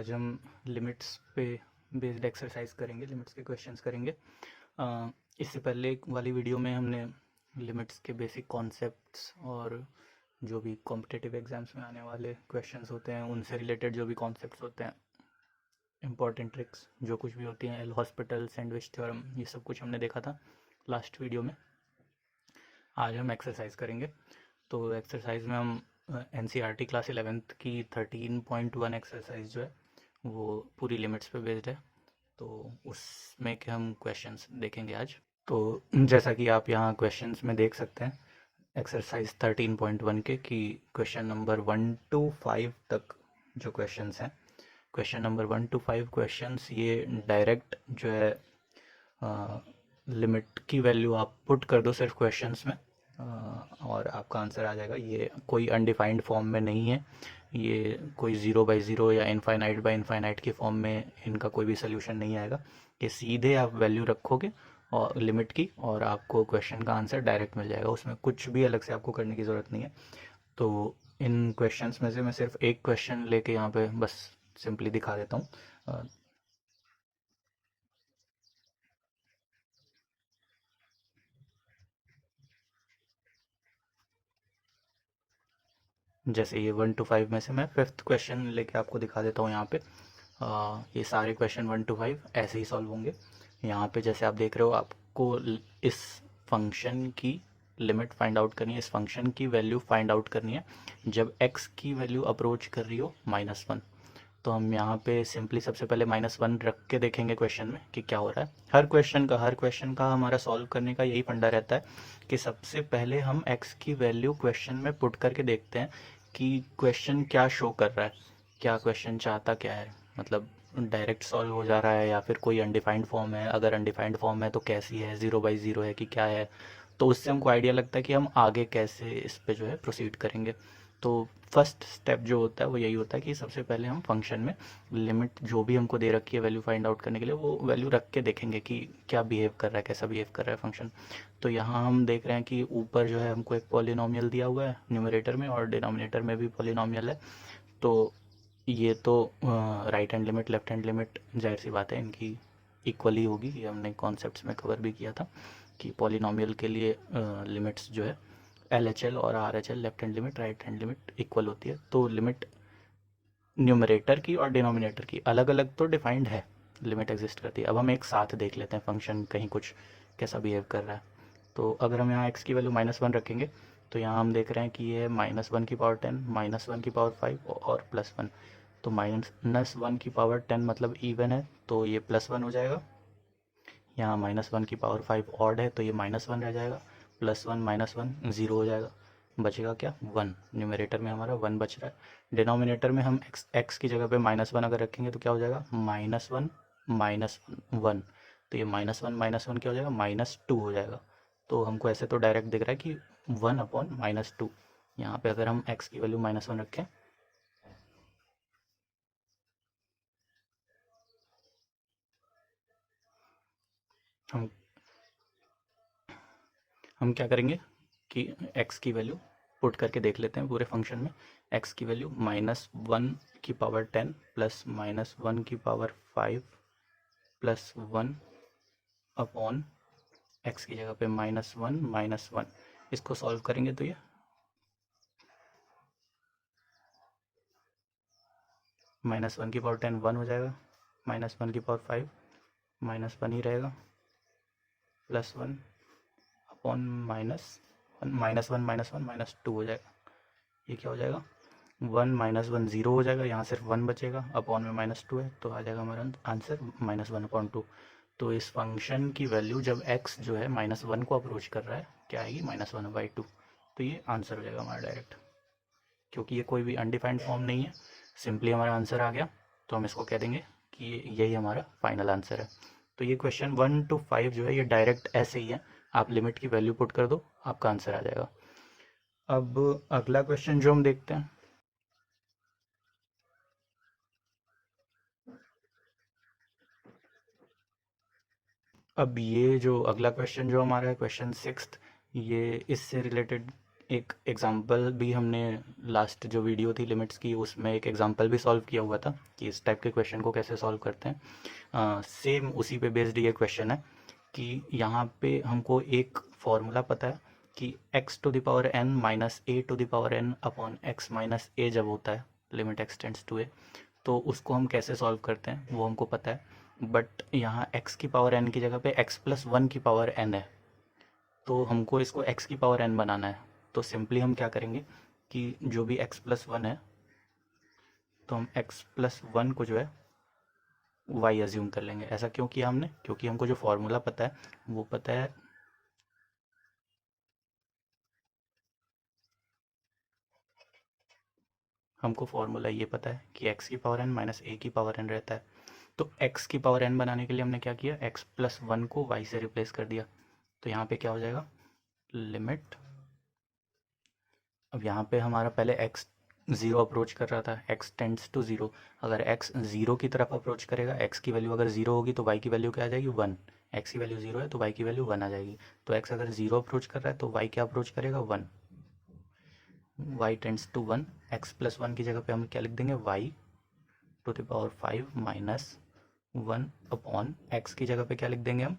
आज हम लिमिट्स पे बेस्ड एक्सरसाइज करेंगे, लिमिट्स के क्वेश्चंस करेंगे। इससे पहले वाली वीडियो में हमने लिमिट्स के बेसिक कॉन्सेप्ट्स और जो भी कॉम्पिटिटिव एग्जाम्स में आने वाले क्वेश्चंस होते हैं उनसे रिलेटेड जो भी कॉन्सेप्ट्स होते हैं, इंपॉर्टेंट ट्रिक्स जो कुछ भी होती हैं, एल हॉस्पिटल, सैंडविच थ्योरम, ये सब कुछ हमने देखा था लास्ट वीडियो में। आज हम एक्सरसाइज करेंगे। तो एक्सरसाइज में हम NCERT क्लास 11th की 13.1 एक्सरसाइज जो है वो पूरी लिमिट्स पे बेस्ड है, तो उसमें के हम क्वेश्चंस देखेंगे आज। तो जैसा कि आप यहाँ क्वेश्चंस में देख सकते हैं एक्सरसाइज 13.1 के कि क्वेश्चन नंबर 1 to 5 तक जो क्वेश्चंस हैं, क्वेश्चन नंबर 1 to 5 क्वेश्चंस ये डायरेक्ट जो है लिमिट की वैल्यू आप पुट कर दो सिर्फ क्वेश्चंस में और आपका आंसर आ जाएगा। ये कोई अनडिफाइंड फॉर्म में नहीं है, ये कोई 0/0 या इनफाइनाइट बाय इनफाइनाइट के फॉर्म में इनका कोई भी सोल्यूशन नहीं आएगा। ये सीधे आप वैल्यू रखोगे और लिमिट की और आपको क्वेश्चन का आंसर डायरेक्ट मिल जाएगा, उसमें कुछ भी अलग से आपको करने की ज़रूरत नहीं है। तो इन क्वेश्चंस में से मैं सिर्फ एक क्वेश्चन लेके यहाँ पे बस सिंपली दिखा देता हूँ। जैसे ये 1 to 5 में से मैं फिफ्थ क्वेश्चन लेके आपको दिखा देता हूँ यहाँ पे। ये सारे क्वेश्चन 1 to 5 ऐसे ही सॉल्व होंगे। यहाँ पे जैसे आप देख रहे हो, आपको इस फंक्शन की लिमिट फाइंड आउट करनी है, इस फंक्शन की वैल्यू फाइंड आउट करनी है जब x की वैल्यू अप्रोच कर रही हो -1। तो हम यहाँ पे सिंपली सबसे पहले -1 रख के देखेंगे क्वेश्चन में कि क्या हो रहा है। हर क्वेश्चन का हमारा सॉल्व करने का यही फंडा रहता है कि सबसे पहले हम x की वैल्यू क्वेश्चन में पुट करके देखते हैं कि क्वेश्चन क्या शो कर रहा है, क्या क्वेश्चन चाहता क्या है, मतलब डायरेक्ट सॉल्व हो जा रहा है या फिर कोई अनडिफाइंड फॉर्म है। अगर अनडिफाइंड फॉर्म है तो कैसी है, 0/0 है कि क्या है। तो उससे हमको आइडिया लगता है कि हम आगे कैसे इस पे जो है प्रोसीड करेंगे। तो फर्स्ट स्टेप जो होता है वो यही होता है कि सबसे पहले हम फंक्शन में लिमिट जो भी हमको दे रखी है वैल्यू फाइंड आउट करने के लिए, वो वैल्यू रख के देखेंगे कि क्या बिहेव कर रहा है, कैसा बिहेव कर रहा है फंक्शन। तो यहाँ हम देख रहे हैं कि ऊपर जो है हमको एक पॉलिनोमियल दिया हुआ है न्यूमरेटर में और डिनोमिनेटर में भी पॉलिनोमियल है। तो ये तो right hand limit, left hand limit जाहिर सी बात है इनकी इक्वली होगी। ये हमने कॉन्सेप्ट्स में कवर भी किया था कि पॉलिनोमियल के लिए लिमिट्स जो है LHL और RHL, left hand limit right hand limit, equal होती है। तो लिमिट न्यूमरेटर की और डिनोमिनेटर की अलग अलग तो डिफाइंड है, लिमिट एग्जिस्ट करती है। अब हम एक साथ देख लेते हैं फंक्शन कहीं कुछ कैसा बिहेव कर रहा है। तो अगर हम यहाँ x की वैल्यू -1 रखेंगे तो यहाँ हम देख रहे हैं कि ये -1 की पावर 10, -1 की पावर 5 और +1। तो -1 की पावर 10 मतलब इवन है, तो ये +1 हो जाएगा। यहाँ -1 की पावर 5 ऑड है तो ये -1 रह जाएगा। +1 -1 0 हो जाएगा, बचेगा क्या, 1। न्यूमरेटर में हमारा 1 बच रहा है। डिनोमिनेटर में हम x की जगह पे -1 अगर रखेंगे तो क्या हो जाएगा, -1 -1। तो ये -1 क्या हो जाएगा, -2 हो जाएगा। तो हमको ऐसे तो डायरेक्ट दिख रहा है कि 1/-2। यहाँ पे अगर हम x की वैल्यू -1 रखें, हम हम क्या करेंगे कि x की वैल्यू पुट करके देख लेते हैं पूरे फंक्शन में। x की वैल्यू -1 की पावर 10 प्लस -1 की पावर 5 प्लस 1 अपॉन x की जगह पे -1 इसको सॉल्व करेंगे तो ये -1 की पावर 10 1 हो जाएगा, -1 की पावर 5 -1 ही रहेगा, +1 अपॉन -1 हो जाएगा। ये क्या हो जाएगा, 1 -1 0 हो जाएगा, यहाँ सिर्फ 1 बचेगा, अपॉन में -2 है तो आ जाएगा हमारा आंसर -1/2। तो इस फंक्शन की वैल्यू जब x जो है -1 को अप्रोच कर रहा है क्या आएगी, -1/2। तो ये आंसर हो जाएगा हमारा डायरेक्ट, क्योंकि ये कोई भी अनडिफाइंड फॉर्म नहीं है, सिंपली हमारा आंसर आ गया। तो हम इसको कह देंगे कि यही हमारा फाइनल आंसर है। तो ये क्वेश्चन 1 to 5 जो है ये डायरेक्ट ऐसे ही है, आप लिमिट की वैल्यू पुट कर दो, आपका आंसर आ जाएगा। अब अगला क्वेश्चन जो हम देखते हैं, अब ये जो अगला क्वेश्चन जो हमारा है क्वेश्चन 6, ये इससे रिलेटेड एक एग्जांपल भी हमने लास्ट जो वीडियो थी लिमिट्स की उसमें एक एग्जांपल भी सॉल्व किया हुआ था कि इस टाइप के क्वेश्चन को कैसे सॉल्व करते हैं। सेम उसी पे बेस्ड ये क्वेश्चन है कि यहाँ पे हमको एक फॉर्मूला पता है कि x to the power n minus a to the power n upon x minus a जब होता है limit x tends to a, तो उसको हम कैसे सॉल्व करते हैं वो हमको पता है। बट यहाँ x की पावर n की जगह पे x प्लस वन की पावर n है, तो हमको इसको x की पावर n बनाना है। तो सिंपली हम क्या करेंगे कि जो भी x प्लस वन है तो हम x प्लस वन को जो है y अज्यूम कर लेंगे। ऐसा क्यों किया हमने? क्योंकि हमको जो फॉर्मूला पता है वो पता है हमको फॉर्मूला ये पता है कि x की पावर n माइनस ए की पावर n रहता है। तो x की पावर n बनाने के लिए हमने क्या किया, x प्लस वन को y से रिप्लेस कर दिया। तो यहाँ पे क्या हो जाएगा, लिमिट, अब यहाँ पे हमारा पहले x ज़ीरो अप्रोच कर रहा था, x टेंड्स टू ज़ीरो। अगर x ज़ीरो की तरफ अप्रोच करेगा, x की वैल्यू अगर ज़ीरो होगी तो y की वैल्यू क्या आ जाएगी, वन। x की वैल्यू ज़ीरो है तो y की वैल्यू वन आ जाएगी। तो x अगर ज़ीरो अप्रोच कर रहा है तो y क्या अप्रोच करेगा, one. y tends to one, x plus one की जगह पे हम क्या लिख देंगे, y to the power five minus one upon x की जगह पे क्या लिख देंगे हम,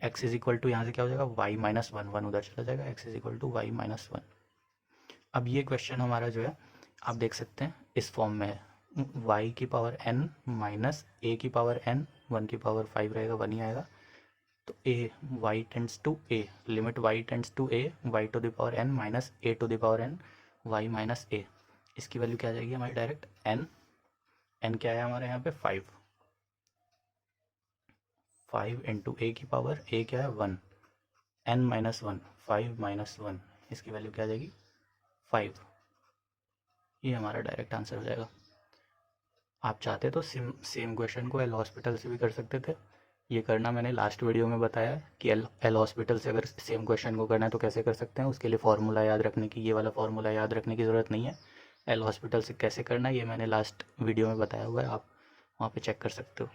x इज इक्वल टू यहाँ से क्या हो जाएगा, y माइनस वन, वन उधर चला जाएगा, x is equal to y minus one. अब ये क्वेश्चन हमारा जो है आप देख सकते हैं इस फॉर्म में है, y की पावर n माइनस ए की पावर n, वन की पावर फाइव रहेगा, वन ही आएगा। तो a y tends to a, limit y tends to a, y to the power n minus a to the power n, y minus a। इसकी value क्या आ जाएगी हमारी डायरेक्ट n, n क्या है हमारे यहाँ पे फाइव, फाइव इंटू ए की पावर ए क्या है one, n minus one, five minus one, इसकी वैल्यू क्या आ जाएगी फाइव। ये हमारा डायरेक्ट आंसर हो जाएगा। आप चाहते तो सेम सेम क्वेश्चन को एल हॉस्पिटल से भी कर सकते थे। ये करना मैंने लास्ट वीडियो में बताया कि एल हॉस्पिटल से अगर सेम क्वेश्चन को करना है तो कैसे कर सकते हैं। उसके लिए फार्मूला याद रखने की, ये वाला फार्मूला याद रखने की ज़रूरत नहीं है। एल हॉस्पिटल से कैसे करना है ये मैंने लास्ट वीडियो में बताया हुआ है, आप वहाँ पे चेक कर सकते हो।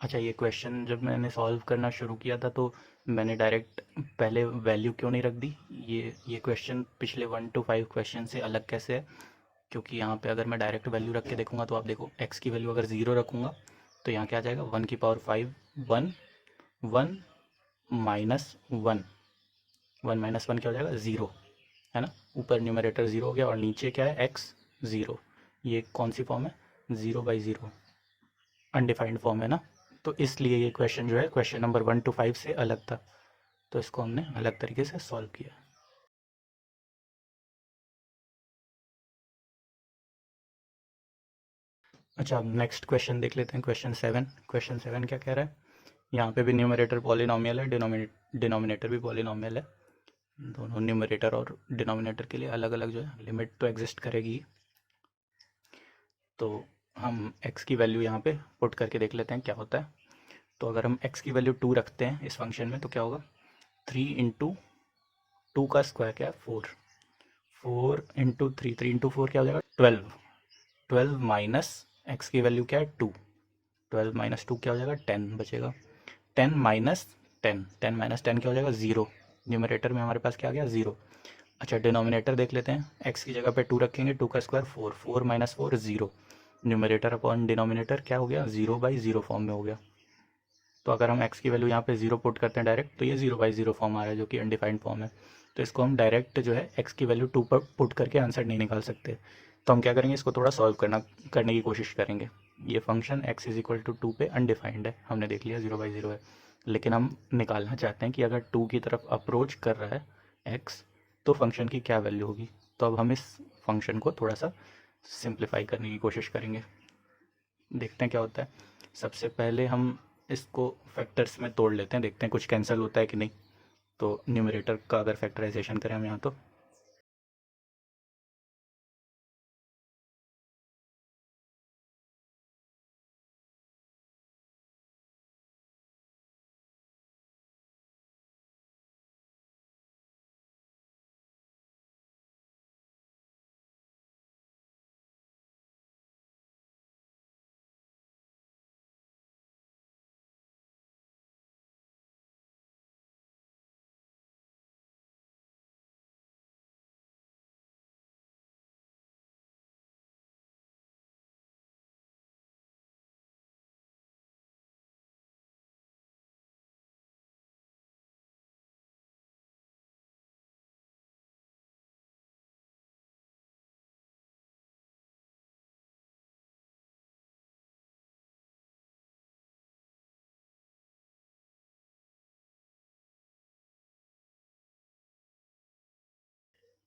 अच्छा, ये क्वेश्चन जब मैंने सॉल्व करना शुरू किया था तो मैंने डायरेक्ट पहले वैल्यू क्यों नहीं रख दी। ये क्वेश्चन पिछले 1 to 5 क्वेश्चन से अलग कैसे है, क्योंकि यहाँ पे अगर मैं डायरेक्ट वैल्यू रख के देखूंगा तो आप देखो x की वैल्यू अगर ज़ीरो रखूँगा तो यहाँ क्या आ जाएगा, वन की power five, one, one minus one, one minus one क्या हो जाएगा, ज़ीरो, है ना। ऊपर न्यूमरेटर ज़ीरो हो गया और नीचे क्या है, x ज़ीरो। ये कौन सी फॉर्म है, zero by zero, undefined form है ना। तो इसलिए ये क्वेश्चन जो है क्वेश्चन नंबर 1 to 5 से अलग था, तो इसको हमने अलग तरीके से सॉल्व किया। अच्छा, अब नेक्स्ट क्वेश्चन देख लेते हैं, क्वेश्चन 7। क्वेश्चन 7 क्या कह रहा है, यहाँ पे भी न्यूमरेटर पॉलिनॉमियल है, डिनोमिनेटर भी पॉलिनॉमियल है। दोनों न्यूमरेटर और डिनोमिनेटर के लिए अलग अलग जो है लिमिट तो एग्जिस्ट करेगी। तो हम x की वैल्यू यहाँ पे पुट करके देख लेते हैं क्या होता है। तो अगर हम x की वैल्यू 2 रखते हैं इस फंक्शन में तो क्या होगा, 3 इंटू टू का स्क्वायर क्या है, 4, 4 इंटू थ्री, 3 इंटू फोर क्या हो जाएगा, 12, 12 माइनस एक्स की वैल्यू क्या है 2, 12 माइनस टू क्या हो जाएगा, 10 बचेगा, 10 माइनस 10, 10 माइनस 10 क्या हो जाएगा, ज़ीरो। न्यूमरेटर में हमारे पास क्या आ गया, ज़ीरो। अच्छा, डिनोमिनेटर देख लेते हैं, एक्स की जगह पे 2 रखेंगे, 2 का square 4, 4 minus four zero. Numerator upon denominator क्या हो गया, ज़ीरो बाई ज़ीरो फॉर्म में हो गया। तो अगर हम x की वैल्यू यहाँ पे ज़ीरो पुट करते हैं डायरेक्ट तो ये ज़ीरो बाई ज़ीरो फॉर्म आ रहा है जो कि अनडिफाइंड फॉर्म है। तो इसको हम डायरेक्ट जो है x की वैल्यू 2 पर पुट करके आंसर नहीं निकाल सकते। तो हम क्या करेंगे, इसको थोड़ा सॉल्व करने की कोशिश करेंगे। ये function x is equal to two पे अनडिफाइंड है, हमने देख लिया ज़ीरो बाई ज़ीरो है, लेकिन हम निकालना चाहते हैं कि अगर 2 की तरफ अप्रोच कर रहा है x तो फंक्शन की क्या वैल्यू होगी। तो अब हम इस फंक्शन को थोड़ा सा सिंप्लीफाई करने की कोशिश करेंगे, देखते हैं क्या होता है। सबसे पहले हम इसको फैक्टर्स में तोड़ लेते हैं, देखते हैं कुछ कैंसिल होता है कि नहीं। तो न्यूमरेटर का अगर फैक्टराइजेशन करें हम यहाँ तो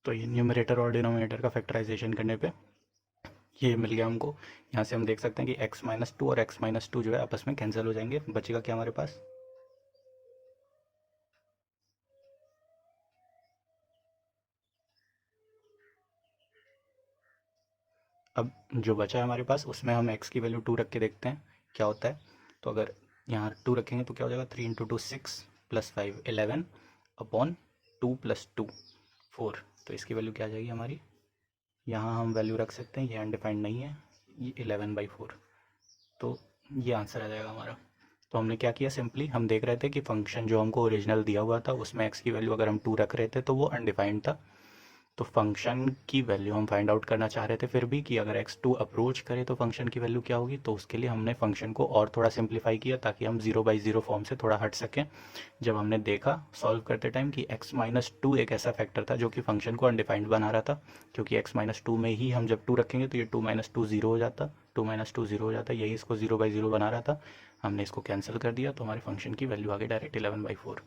तो ये न्यूमरेटर और डिनोमिनेटर का फैक्टराइजेशन करने पे ये मिल गया हमको। यहाँ से हम देख सकते हैं कि x-2 और x-2 जो है आपस में कैंसिल हो जाएंगे, बचेगा क्या हमारे पास, अब जो बचा है हमारे पास उसमें हम x की वैल्यू 2 रख के देखते हैं क्या होता है। तो अगर यहाँ 2 रखेंगे तो क्या हो जाएगा, 3 इंटू 2 6 प्लस 5 11 अपॉन 2 प्लस 2 4। तो इसकी वैल्यू क्या आ जाएगी हमारी, यहाँ हम वैल्यू रख सकते हैं, ये अनडिफाइंड नहीं है, ये 11/4। तो ये आंसर आ जाएगा हमारा। तो हमने क्या किया, सिंपली हम देख रहे थे कि फंक्शन जो हमको ओरिजिनल दिया हुआ था उसमें x की वैल्यू अगर हम 2 रख रहे थे तो वो अनडिफाइंड था। तो फंक्शन की वैल्यू हम फाइंड आउट करना चाह रहे थे फिर भी कि अगर x2 अप्रोच करे तो फंक्शन की वैल्यू क्या होगी। तो उसके लिए हमने फंक्शन को और थोड़ा सिंप्लीफाई किया ताकि हम 0/0 फॉर्म से थोड़ा हट सकें। जब हमने देखा सॉल्व करते टाइम कि x-2 एक ऐसा फैक्टर था जो कि फंक्शन को अनडिफाइंड बना रहा था, क्योंकि x-2 में ही हम जब 2 रखेंगे तो ये 2-2 0 हो जाता, 2-2 0 हो जाता, यही इसको 0/0 बना रहा था। हमने इसको कैंसिल कर दिया तो हमारे फंक्शन की वैल्यू आ गई डायरेक्ट 11/4।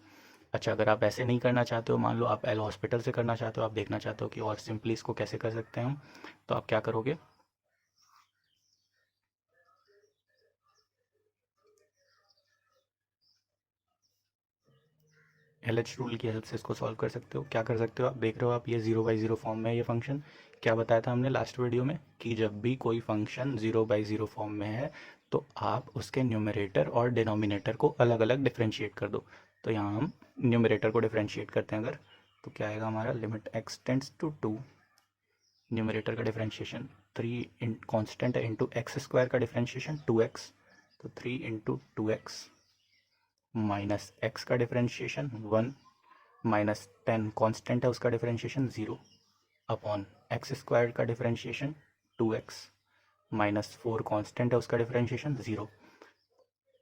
अच्छा, अगर आप ऐसे नहीं करना चाहते हो, मान लो आप एल हॉस्पिटल से करना चाहते हो, आप देखना चाहते हो कि और सिंपली इसको कैसे कर सकते हैं हम, तो आप क्या करोगे, एल एच रूल की हेल्प से इसको सॉल्व कर सकते हो। क्या कर सकते हो, आप देख रहे हो आप ये 0/0 फॉर्म में है ये फंक्शन। क्या बताया था हमने लास्ट वीडियो में कि जब भी कोई फंक्शन 0/0 फॉर्म में है तो आप उसके न्यूमरेटर और डिनोमिनेटर को अलग अलग डिफ्रेंशिएट कर दो। तो यहाँ हम न्यूमरेटर को डिफ्रेंशिएट करते हैं अगर, तो क्या आएगा हमारा, limit x tends to 2, numerator का डिफ्रेंशिएशन 3 इन कॉन्स्टेंट है इंटू एक्स स्क्वायर का डिफ्रेंशिएशन 2x, तो 3 इंटू 2x माइनस एक्स का डिफ्रेंशिएशन 1 माइनस 10 कॉन्स्टेंट है उसका डिफ्रेंशिएशन 0 अपॉन एक्स स्क्वायर का डिफ्रेंशिएशन 2x माइनस 4 कॉन्स्टेंट है उसका डिफ्रेंशिएशन 0।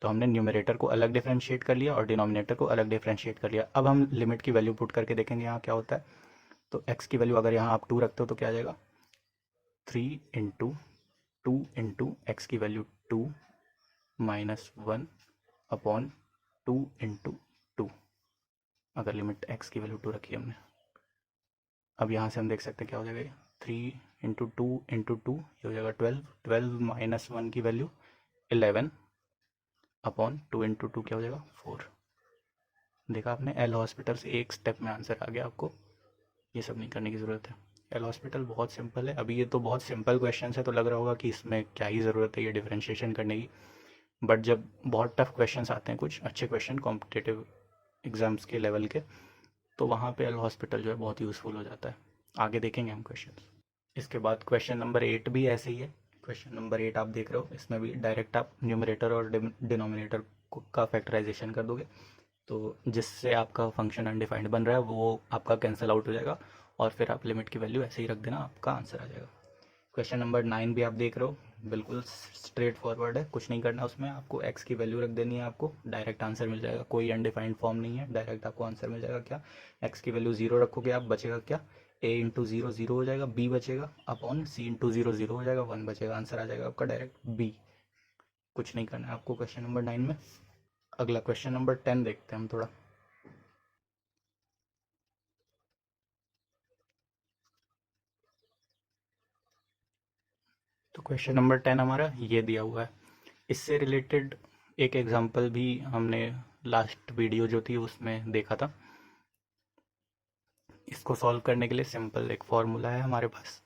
तो हमने न्यूमरेटर को अलग डिफ्रेंशिएट कर लिया और डिनोमिनेटर को अलग डिफ्रेंशिएट कर लिया। अब हम लिमिट की वैल्यू पुट करके देखेंगे यहाँ क्या होता है। तो x की वैल्यू अगर यहाँ आप 2 रखते हो तो क्या आ जाएगा, 3 इंटू 2 इंटू एक्स की वैल्यू 2 माइनस 1 अपॉन 2 इंटू 2, अगर लिमिट x की वैल्यू 2 रखी हमने। अब यहाँ से हम देख सकते हैं क्या हो जाएगा, 3 इंटू 2 इंटू 2 ये हो जाएगा 12, 12 माइनस 1 की वैल्यू 11 अपॉन 2 इंटू 2 क्या हो जाएगा 4। देखा आपने, एल हॉस्पिटल से एक स्टेप में आंसर आ गया, आपको ये सब नहीं करने की ज़रूरत है। एल हॉस्पिटल बहुत सिंपल है। अभी ये तो बहुत सिंपल क्वेश्चन है तो लग रहा होगा कि इसमें क्या ही ज़रूरत है ये डिफ्रेंशिएशन करने की, बट जब बहुत टफ क्वेश्चंस आते हैं, कुछ अच्छे क्वेश्चन कॉम्पिटिटिव एग्जाम्स के लेवल के, तो वहाँ पे एल हॉस्पिटल जो है बहुत यूज़फुल हो जाता है। आगे देखेंगे हम क्वेश्चन। इसके बाद क्वेश्चन नंबर 8 भी ऐसे ही है। क्वेश्चन नंबर 8 आप देख रहे हो, इसमें भी डायरेक्ट आप न्यूमरेटर और डिनोमिनेटर का फैक्टराइजेशन कर दोगे, तो जिससे आपका फंक्शन अनडिफाइंड बन रहा है वो आपका कैंसिल आउट हो जाएगा और फिर आप लिमिट की वैल्यू ऐसे ही रख देना, आपका आंसर आ जाएगा। क्वेश्चन नंबर 9 भी आप देख रहे हो, बिल्कुल स्ट्रेट फॉरवर्ड है, कुछ नहीं करना उसमें, आपको x की वैल्यू रख देनी है, आपको डायरेक्ट आंसर मिल जाएगा, कोई अनडिफाइंड फॉर्म नहीं है, डायरेक्ट आपको आंसर मिल जाएगा। क्या, x की वैल्यू 0 रखोगे आप, बचेगा क्या, a इंटू 0 0 हो जाएगा, b बचेगा अपॉन c इंटू 0 0 हो जाएगा, 1 बचेगा, आंसर आ जाएगा आपका डायरेक्ट b। कुछ नहीं करना है आपको क्वेश्चन नंबर 9 में। अगला क्वेश्चन नंबर 10 देखते हैं हम थोड़ा। तो क्वेश्चन नंबर 10 हमारा ये दिया हुआ है। इससे रिलेटेड एक एग्जांपल भी हमने लास्ट वीडियो जो थी उसमें देखा था। इसको सॉल्व करने के लिए सिंपल एक फॉर्मूला है हमारे पास।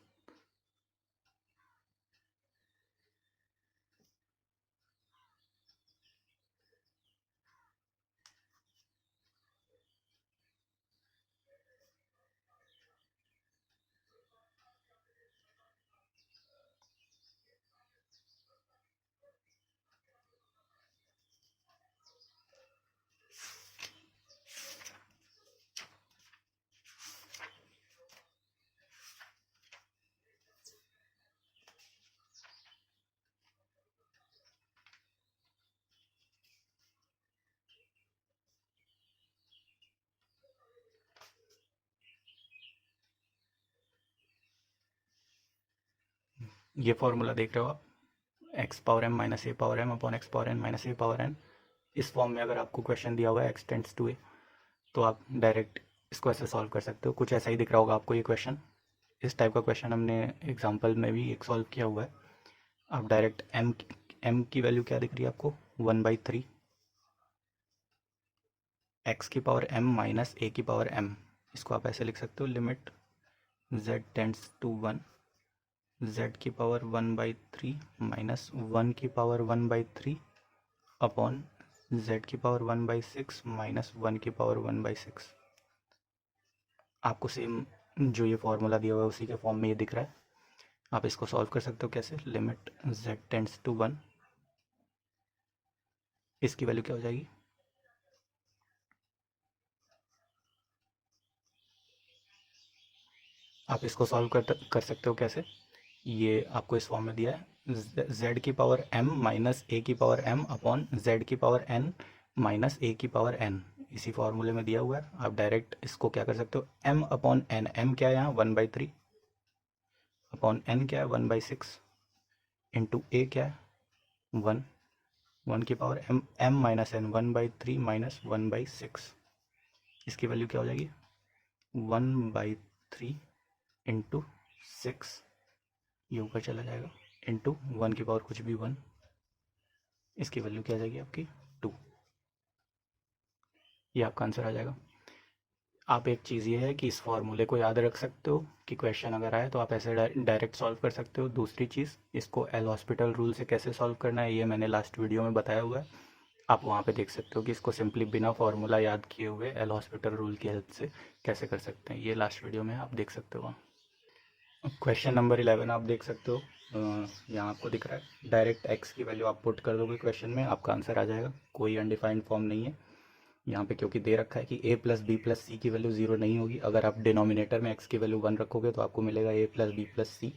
ये फॉर्मूला देख रहे हो आप, x power m minus a power m upon x power n minus a power n. इस फॉर्म में अगर आपको क्वेश्चन दिया हुआ है एक्स टेंड्स टू ए, तो आप डायरेक्ट इसको ऐसे सॉल्व कर सकते हो। कुछ ऐसा ही दिख रहा होगा आपको ये क्वेश्चन। इस टाइप का क्वेश्चन हमने एग्जाम्पल में भी एक सॉल्व किया हुआ है। आप डायरेक्ट एम की वैल्यू क्या दिख रही है आपको, 1/3 एक्स की पावर m माइनस ए की पावर m। इसको आप ऐसे लिख सकते हो, limit z tends to 1 z की पावर 1/3 माइनस 1 की पावर 1/3 अपॉन z की पावर 1/6 माइनस 1 की पावर 1/6। आपको सेम जो ये फॉर्मूला दिया हुआ है उसी के फॉर्म में ये दिख रहा है। आप इसको सॉल्व कर सकते हो कैसे, लिमिट z टेंड्स टू 1, इसकी वैल्यू क्या हो जाएगी, आप इसको सॉल्व कर सकते हो कैसे, ये आपको इस फॉर्म में दिया है, z की पावर m माइनस a की पावर m अपॉन z की पावर n माइनस a की पावर n, इसी फॉर्मूले में दिया हुआ है। आप डायरेक्ट इसको क्या कर सकते हो, m अपॉन n, m क्या है यहाँ 1/3 अपॉन n क्या है 1/6 इंटू a क्या है 1, 1 की power m minus n 1/3 minus 1/6, इसकी वैल्यू क्या हो जाएगी 1/3 इंटू 6, ये ऊपर चला जाएगा, इंटू 1 की पावर कुछ भी 1, इसकी वैल्यू क्या आ जाएगी आपकी 2, ये आपका आंसर आ जाएगा। आप एक चीज़ ये है कि इस फॉर्मूले को याद रख सकते हो कि क्वेश्चन अगर आए तो आप ऐसे डायरेक्ट सॉल्व कर सकते हो। दूसरी चीज़, इसको एल हॉस्पिटल रूल से कैसे सॉल्व करना है ये मैंने लास्ट वीडियो में बताया हुआ है, आप वहाँ पे देख सकते हो कि इसको सिंपली बिना फार्मूला याद किए हुए एल हॉस्पिटल रूल की हेल्प से कैसे कर सकते हैं, ये लास्ट वीडियो में आप देख सकते हो। क्वेश्चन नंबर 11 आप देख सकते हो, यहाँ आपको दिख रहा है डायरेक्ट एक्स की वैल्यू आप पुट कर दोगे क्वेश्चन में, आपका आंसर आ जाएगा। कोई अनडिफाइंड फॉर्म नहीं है यहाँ पे, क्योंकि दे रखा है कि a प्लस बी प्लस सी की वैल्यू 0 नहीं होगी। अगर आप डिनोमिनेटर में x की वैल्यू 1 रखोगे तो आपको मिलेगा a प्लस बी प्लस सी,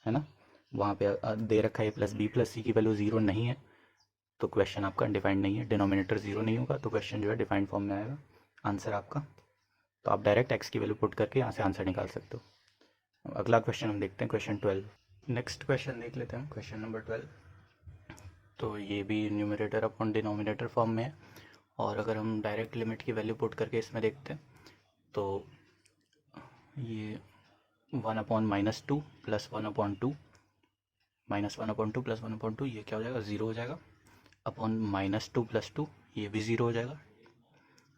है ना। वहाँ पे दे रखा है a प्लस बी प्लस सी की वैल्यू 0 नहीं है, तो क्वेश्चन आपका अनडिफाइंड नहीं है। डिनोमिनेटर 0 नहीं होगा तो क्वेश्चन जो है डिफाइंड फॉर्म में आएगा आंसर आपका। तो आप डायरेक्ट x की वैल्यू पुट करके यहाँ से आंसर निकाल सकते हो। अगला क्वेश्चन हम देखते हैं, क्वेश्चन 12। नेक्स्ट क्वेश्चन देख लेते हैं, क्वेश्चन नंबर 12। तो ये भी न्यूमरेटर अपॉन डिनोमिनेटर फॉर्म में है, और अगर हम डायरेक्ट लिमिट की वैल्यू पुट करके इसमें देखते हैं तो ये 1/-2 प्लस 1/2 माइनस 1/2 प्लस 1/2, ये क्या हो जाएगा 0 हो जाएगा, अपॉन -2 + 2 ये भी 0 हो जाएगा,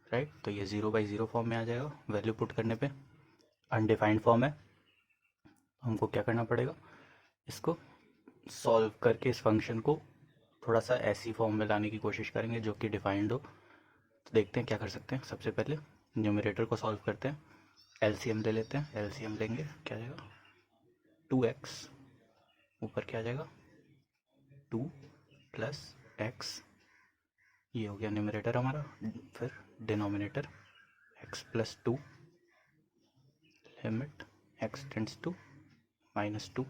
राइट। तो ये 0/0 फॉर्म में आ जाएगा वैल्यू पुट करने पे। अनडिफाइंड फॉर्म है, हमको क्या करना पड़ेगा, इसको सॉल्व करके इस फंक्शन को थोड़ा सा ऐसी फॉर्म में लाने की कोशिश करेंगे जो कि डिफाइंड हो। तो देखते हैं क्या कर सकते हैं। सबसे पहले न्यूमरेटर को सॉल्व करते हैं, एलसीएम ले लेते हैं। एलसीएम लेंगे क्या आ जाएगा 2x, ऊपर क्या आ जाएगा 2 + x, ये हो गया न्यूमरेटर हमारा। फिर denominator x + 2 limit x tends to -2,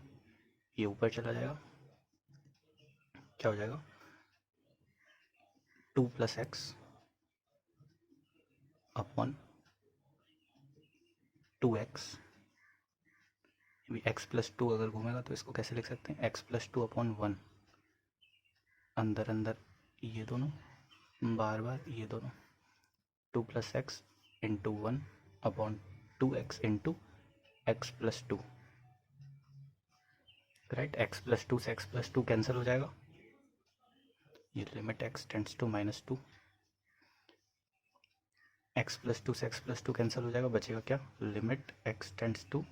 ये ऊपर चला जाएगा, क्या हो जाएगा 2 + x अपॉन 2x, x + 2 अगर घूमेगा तो इसको कैसे लिख सकते हैं, x + 2 अपॉन 1, अंदर अंदर ये दोनों, बार बार ये दोनों, 2 + x into 1 upon 2x into x + 2, right. x + 2 से x + 2 कैंसिल हो जाएगा, ये limit x tends to -2, x + 2 से x + 2 कैंसिल हो जाएगा, बचेगा क्या, limit x tends to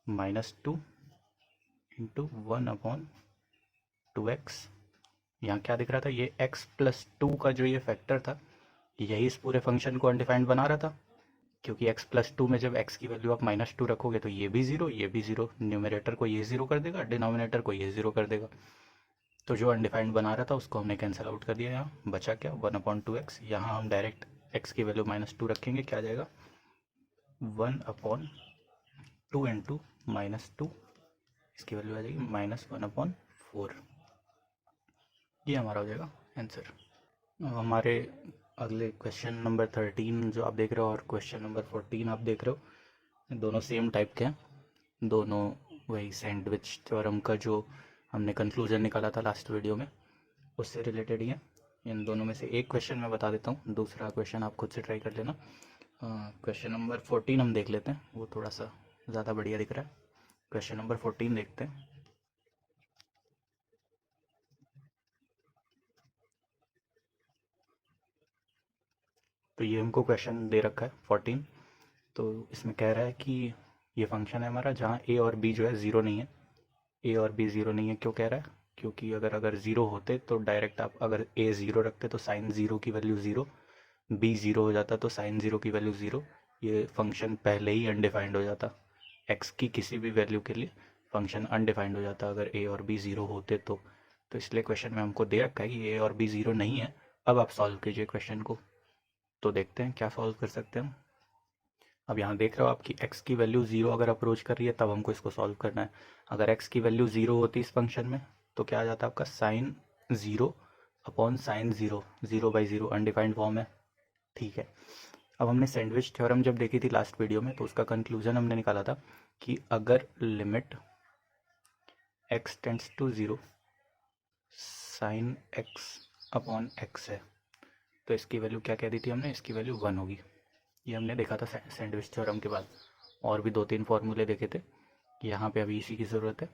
-2 into 1/2x। यहाँ क्या दिख रहा था, ये x + 2 का जो ये फैक्टर था यही इस पूरे फंक्शन को अनडिफाइंड बना रहा था, क्योंकि x + 2 में जब x की वैल्यू आप -2 रखोगे तो ये भी 0, ये भी 0, न्यूमरेटर को ये 0 कर देगा, डिनोमिनेटर को ये 0 कर देगा। तो जो अनडिफाइंड बना रहा था उसको हमने कैंसिल आउट कर दिया। यहाँ बचा क्या 1/2x, यहाँ हम डायरेक्ट x की वैल्यू -2 रखेंगे, क्या आ जाएगा 1/2 इंटू -2, इसकी वैल्यू आ जाएगी -1/4, ये हमारा हो जाएगा आंसर। हमारे अगले क्वेश्चन नंबर 13 जो आप देख रहे हो और क्वेश्चन नंबर 14 आप देख रहे हो, दोनों सेम टाइप के हैं, दोनों वही सैंडविच थ्योरम का जो हमने कंक्लूजन निकाला था लास्ट वीडियो में उससे रिलेटेड ही है। इन दोनों में से एक क्वेश्चन मैं बता देता हूँ, दूसरा क्वेश्चन आप खुद से ट्राई कर लेना। क्वेश्चन नंबर 14 हम देख लेते हैं, वो थोड़ा सा ज़्यादा बढ़िया दिख रहा है। क्वेश्चन नंबर 14 देखते हैं। तो ये हमको क्वेश्चन दे रखा है 14। तो इसमें कह रहा है कि ये फंक्शन है हमारा जहाँ ए और बी जो है ज़ीरो नहीं है। ए और बी ज़ीरो नहीं है, क्यों कह रहा है? क्योंकि अगर अगर ज़ीरो होते तो डायरेक्ट आप अगर ए ज़ीरो रखते तो साइन ज़ीरो की वैल्यू ज़ीरो, बी ज़ीरो हो जाता तो साइन ज़ीरो की वैल्यू ज़ीरो। ये फंक्शन पहले ही अनडिफाइंड हो जाता। एक्स की किसी भी वैल्यू के लिए फंक्शन अनडिफाइंड हो जाता अगर ए और बी ज़ीरो होते तो इसलिए क्वेश्चन में हमको दे रखा है कि ए और बी ज़ीरो नहीं है। अब आप सॉल्व कीजिए क्वेश्चन को। तो देखते हैं क्या सॉल्व कर सकते हैं हम। अब यहाँ देख रहे हो आपकी x की वैल्यू ज़ीरो अगर अप्रोच कर रही है तब हमको इसको सॉल्व करना है। अगर x की वैल्यू ज़ीरो होती इस फंक्शन में तो क्या आ जाता आपका sine zero upon sine zero, zero by zero undefined form है। ठीक है। अब हमने सैंडविच थ्योरम जब देखी थी लास्ट वीडियो में तो उसका कंक्लूजन हमने निकाला था कि अगर limit x tends to zero sine x upon x है तो इसकी वैल्यू क्या कह दी थी हमने, इसकी वैल्यू वन होगी। ये हमने देखा था सैंडविच थ्योरम के बाद। और भी दो तीन फार्मूले देखे थे, यहाँ पे अभी इसी की ज़रूरत है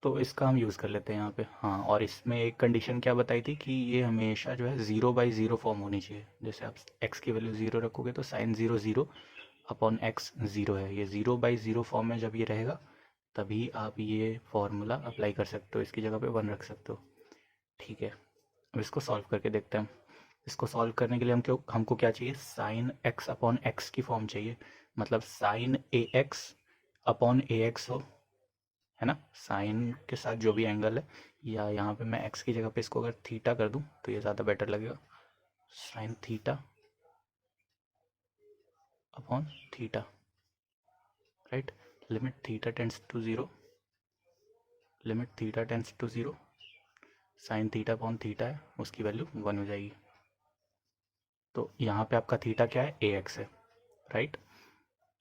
तो इसका हम यूज़ कर लेते हैं यहाँ पे। हाँ, और इसमें एक कंडीशन क्या बताई थी कि ये हमेशा जो है ज़ीरो बाई ज़ीरो फॉर्म होनी चाहिए। जैसे आप x की वैल्यू ज़ीरो रखोगे तो sine zero zero upon x zero है। ये ज़ीरो बाई ज़ीरो फॉर्म में जब ये रहेगा तभी आप ये फॉर्मूला अप्लाई कर सकते हो, इसकी जगह पे वन रख सकते हो। ठीक है, अब इसको सॉल्व करके देखते हैं। इसको सॉल्व करने के लिए हमको क्या चाहिए, साइन एक्स अपॉन एक्स की फॉर्म चाहिए। मतलब sign a x upon a x हो, है ना। साइन के साथ जो भी एंगल है, या यहाँ पे मैं एक्स की जगह पे इसको अगर थीटा कर दूँ तो ये ज़्यादा बेटर लगेगा। Sine theta upon theta, right. Limit theta tends to zero, limit theta tends to zero sine theta upon theta है, उसकी वैल्यू वन हो जाएगी। तो यहाँ पे आपका थीटा क्या है, ए एक्स है, राइट।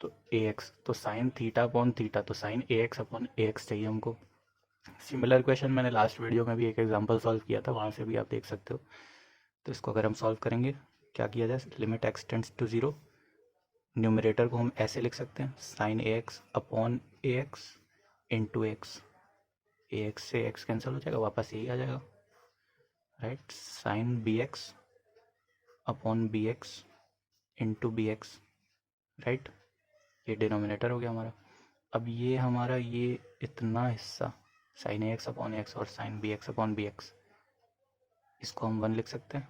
तो ए एक्स, तो साइन थीटा अपॉन थीटा, तो sign a x upon a x चाहिए हमको। सिमिलर क्वेश्चन मैंने लास्ट वीडियो में भी एक एग्जांपल सॉल्व किया था, वहाँ से भी आप देख सकते हो। तो इसको अगर हम सॉल्व करेंगे, क्या किया जाए, limit x tends to zero, numerator को हम ऐसे लिख सकते हैं sine a x upon a x into x. A x से एक्स कैंसिल हो जाएगा, वापस यही आ जाएगा, right. Sine b x upon b x into b x, right. ये डिनोमिनेटर हो गया हमारा। अब ये हमारा ये इतना हिस्सा sine a x upon x और sine b x upon b x, इसको हम वन लिख सकते हैं,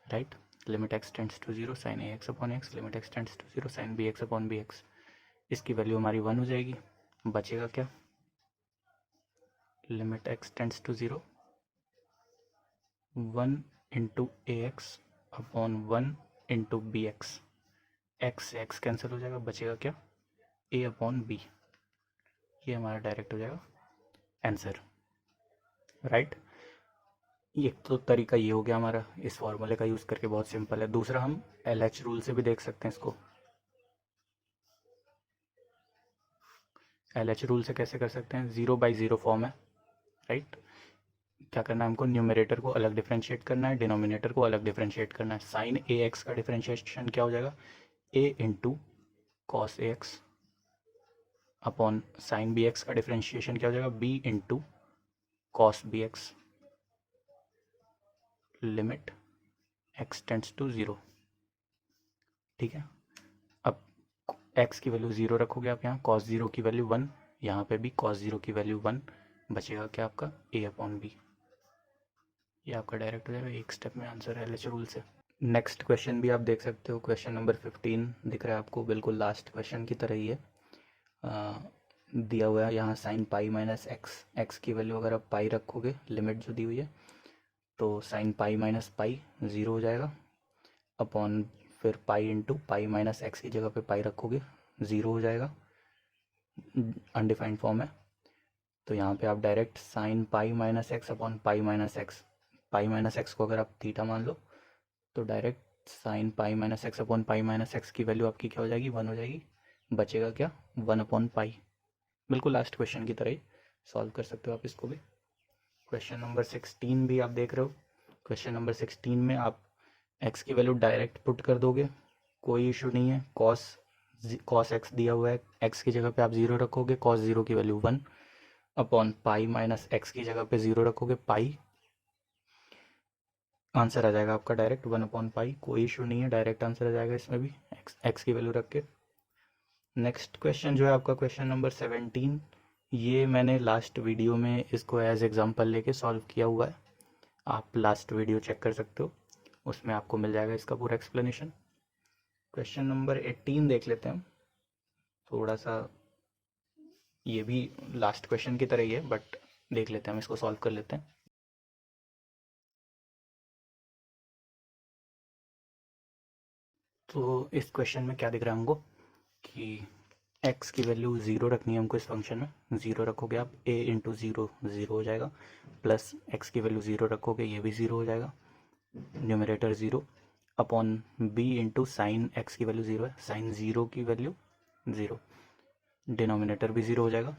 right. Limit x tends to zero sine a x upon x, limit x tends to zero sine b x upon b x, इसकी value हमारी one हो जाएगी। बचेगा क्या, limit x tends to zero one into a x upon one into b x, x से x cancel हो जाएगा, बचेगा क्या, ए अपॉन बी। ये हमारा डायरेक्ट हो जाएगा आंसर, राइट। एक तो तरीका ये हो गया हमारा इस फॉर्मूले का यूज़ करके, बहुत सिंपल है। दूसरा हम एल एच रूल से भी देख सकते हैं इसको। एल एच रूल से कैसे कर सकते हैं, ज़ीरो बाई ज़ीरो फॉर्म है, राइट। क्या करना है हमको, न्यूमरेटर को अलग डिफ्रेंशिएट करना है, डिनोमिनेटर को अलग डिफ्रेंशिएट करना है। साइन ए एक्स का डिफ्रेंशिएशन क्या हो जाएगा, a into cos a x upon sine b x का डिफ्रेंशिएशन क्या हो जाएगा, b into cos b x, limit x tends to zero. ठीक है, अब एक्स की वैल्यू ज़ीरो रखोगे आप यहाँ, कॉस ज़ीरो की वैल्यू वन, यहाँ पे भी कॉस ज़ीरो की वैल्यू वन, बचेगा क्या आपका, ए अपॉन बी। ये आपका डायरेक्ट हो जाएगा, एक स्टेप में आंसर है एलएच रूल से। नेक्स्ट क्वेश्चन भी आप देख सकते हो, क्वेश्चन नंबर 15 दिख रहा है आपको, बिल्कुल लास्ट क्वेश्चन की तरह ही है। दिया हुआ है यहाँ sine pi minus x, x की वैल्यू अगर आप पाई रखोगे, लिमिट जो दी हुई है, तो sine pi minus pi zero हो जाएगा अपॉन फिर pi into pi minus x की जगह पे पाई रखोगे, ज़ीरो हो जाएगा, अनडिफाइंड फॉर्म है। तो यहाँ पे आप direct sine pi minus x upon pi minus x, pi minus x को अगर आप थीटा मान लो तो direct sine pi minus x upon pi minus x की वैल्यू आपकी क्या हो जाएगी, वन हो जाएगी। बचेगा क्या, वन अपॉन पाई। बिल्कुल लास्ट क्वेश्चन की तरह ही सॉल्व कर सकते हो आप इसको भी। क्वेश्चन नंबर 16 भी आप देख रहे हो। क्वेश्चन नंबर 16 में आप एक्स की वैल्यू डायरेक्ट पुट कर दोगे, कोई इशू नहीं है। कॉस एक्स दिया हुआ है, एक्स की जगह पे आप 0 रखोगे, कॉस 0 की value 1 upon pi minus x की जगह पे 0 रखोगे, पाई। आंसर आ जाएगा आपका डायरेक्ट 1 अपॉन पाई, कोई इशू नहीं है, डायरेक्ट आंसर आ जाएगा इसमें भी एक्स की वैल्यू रख के। नेक्स्ट क्वेश्चन जो है आपका क्वेश्चन नंबर 17, ये मैंने लास्ट वीडियो में इसको एज एग्जांपल लेके सॉल्व किया हुआ है, आप लास्ट वीडियो चेक कर सकते हो, उसमें आपको मिल जाएगा इसका पूरा एक्सप्लेनेशन। क्वेश्चन नंबर 18 देख लेते हैं हम। थोड़ा सा ये भी लास्ट क्वेश्चन की तरह ही है, बट देख लेते हैं, हम इसको सॉल्व कर लेते हैं। तो इस क्वेश्चन में क्या दिख रहा है हमको कि x की वैल्यू 0 रखनी है हमको इस फंक्शन में। 0 रखोगे आप, a इंटू 0 0 हो जाएगा, प्लस x की वैल्यू 0 रखोगे, ये भी 0 हो जाएगा, numerator 0 upon b into sine x की वैल्यू 0 है, साइन 0 की वैल्यू 0, डिनोमिनेटर भी 0 हो जाएगा,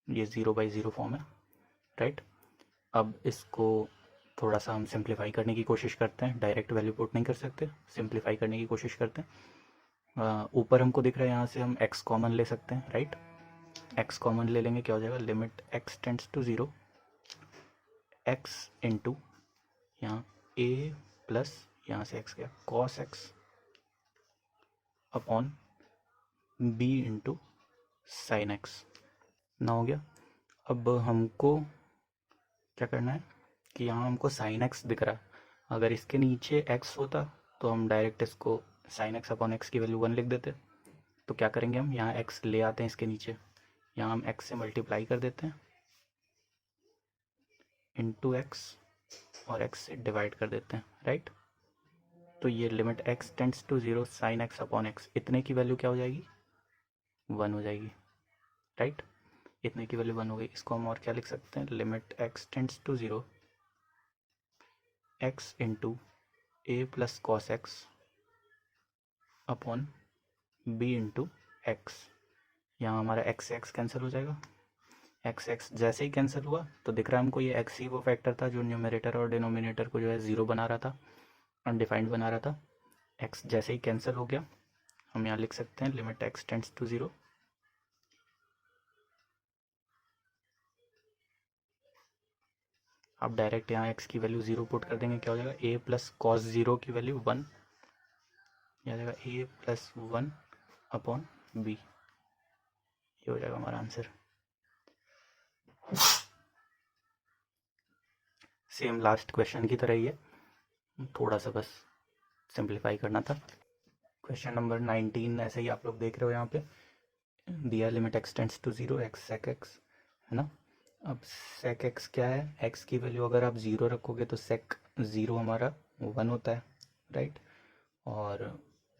ये 0/0 फॉर्म है, राइट। अब इसको थोड़ा सा हम सिंप्लीफाई करने की कोशिश करते हैं, डायरेक्ट वैल्यू पुट नहीं कर सकते, सिंप्लीफाई करने की कोशिश करते हैं। ऊपर हमको दिख रहा है, यहाँ से हम x कॉमन ले सकते हैं, राइट। x कॉमन ले लेंगे, क्या हो जाएगा, limit x tends to 0, x into यहाँ a प्लस यहाँ से x गया cos x upon b into sine x ना हो गया। अब हमको क्या करना है कि यहाँ हमको साइन x दिख रहा है, अगर इसके नीचे x होता तो हम डायरेक्ट इसको साइन x अपॉन x की वैल्यू 1 लिख देते। तो क्या करेंगे, हम यहाँ x ले आते हैं इसके नीचे, यहाँ हम x से मल्टीप्लाई कर देते हैं इंटू x और x से डिवाइड कर देते हैं, राइट। तो ये limit x tends to 0 sine x upon x, इतने की वैल्यू क्या हो जाएगी, 1 हो जाएगी, राइट। इतने की वैल्यू 1 हो गई। इसको हम और क्या लिख सकते हैं, limit x tends to 0 x into a plus cos x upon b into x. यहाँ हमारा x से x कैंसिल हो जाएगा, x जैसे ही कैंसिल हुआ तो दिख रहा है हमको ये x ही वो फैक्टर था जो न्यूमरेटर और डिनोमिनेटर को जो है 0 बना रहा था, अनडिफाइंड बना रहा था। x जैसे ही कैंसिल हो गया, हम यहाँ लिख सकते हैं लिमिट x टेंड्स टू 0 आप डायरेक्ट यहाँ x की वैल्यू 0 पुट कर देंगे, क्या हो जाएगा, a प्लस कॉस 0 की वैल्यू 1, यह जाएगा a प्लस 1 अपॉन बी, ये हो जाएगा हमारा आंसर। सेम लास्ट क्वेश्चन की तरह ही है, थोड़ा सा बस सिंप्लीफाई करना था। क्वेश्चन नंबर 19 ऐसे ही आप लोग देख रहे हो, यहाँ पे दिया limit x tends to 0 x sec x, है ना। अब sec x क्या है, x की वैल्यू अगर आप 0 रखोगे तो sec 0 हमारा 1 होता है, राइट। और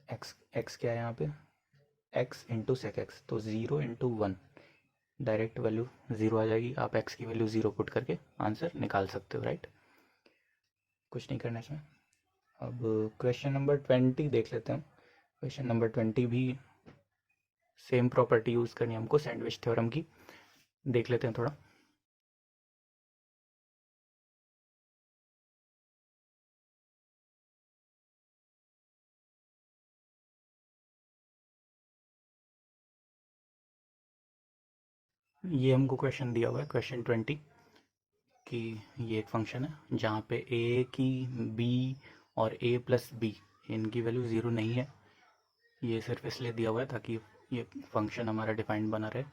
x क्या है यहाँ पे, x इंटू सेक एक्स, तो 0 इंटू 1, डायरेक्ट वैल्यू 0 आ जाएगी, आप x की वैल्यू 0 पुट करके आंसर निकाल सकते हो, राइट। कुछ नहीं करना इसमें। अब क्वेश्चन नंबर 20 देख लेते हैं हम। क्वेश्चन नंबर 20 भी सेम प्रॉपर्टी यूज़ करनी है हमको, सैंडविच थ्योरम की, देख लेते हैं थोड़ा। ये हमको क्वेश्चन दिया हुआ है, क्वेश्चन 20, कि ये एक फंक्शन है जहाँ पे a की b और a प्लस बी इनकी वैल्यू 0 नहीं है। ये सिर्फ इसलिए दिया हुआ है ताकि ये फंक्शन हमारा डिफाइंड बना रहे,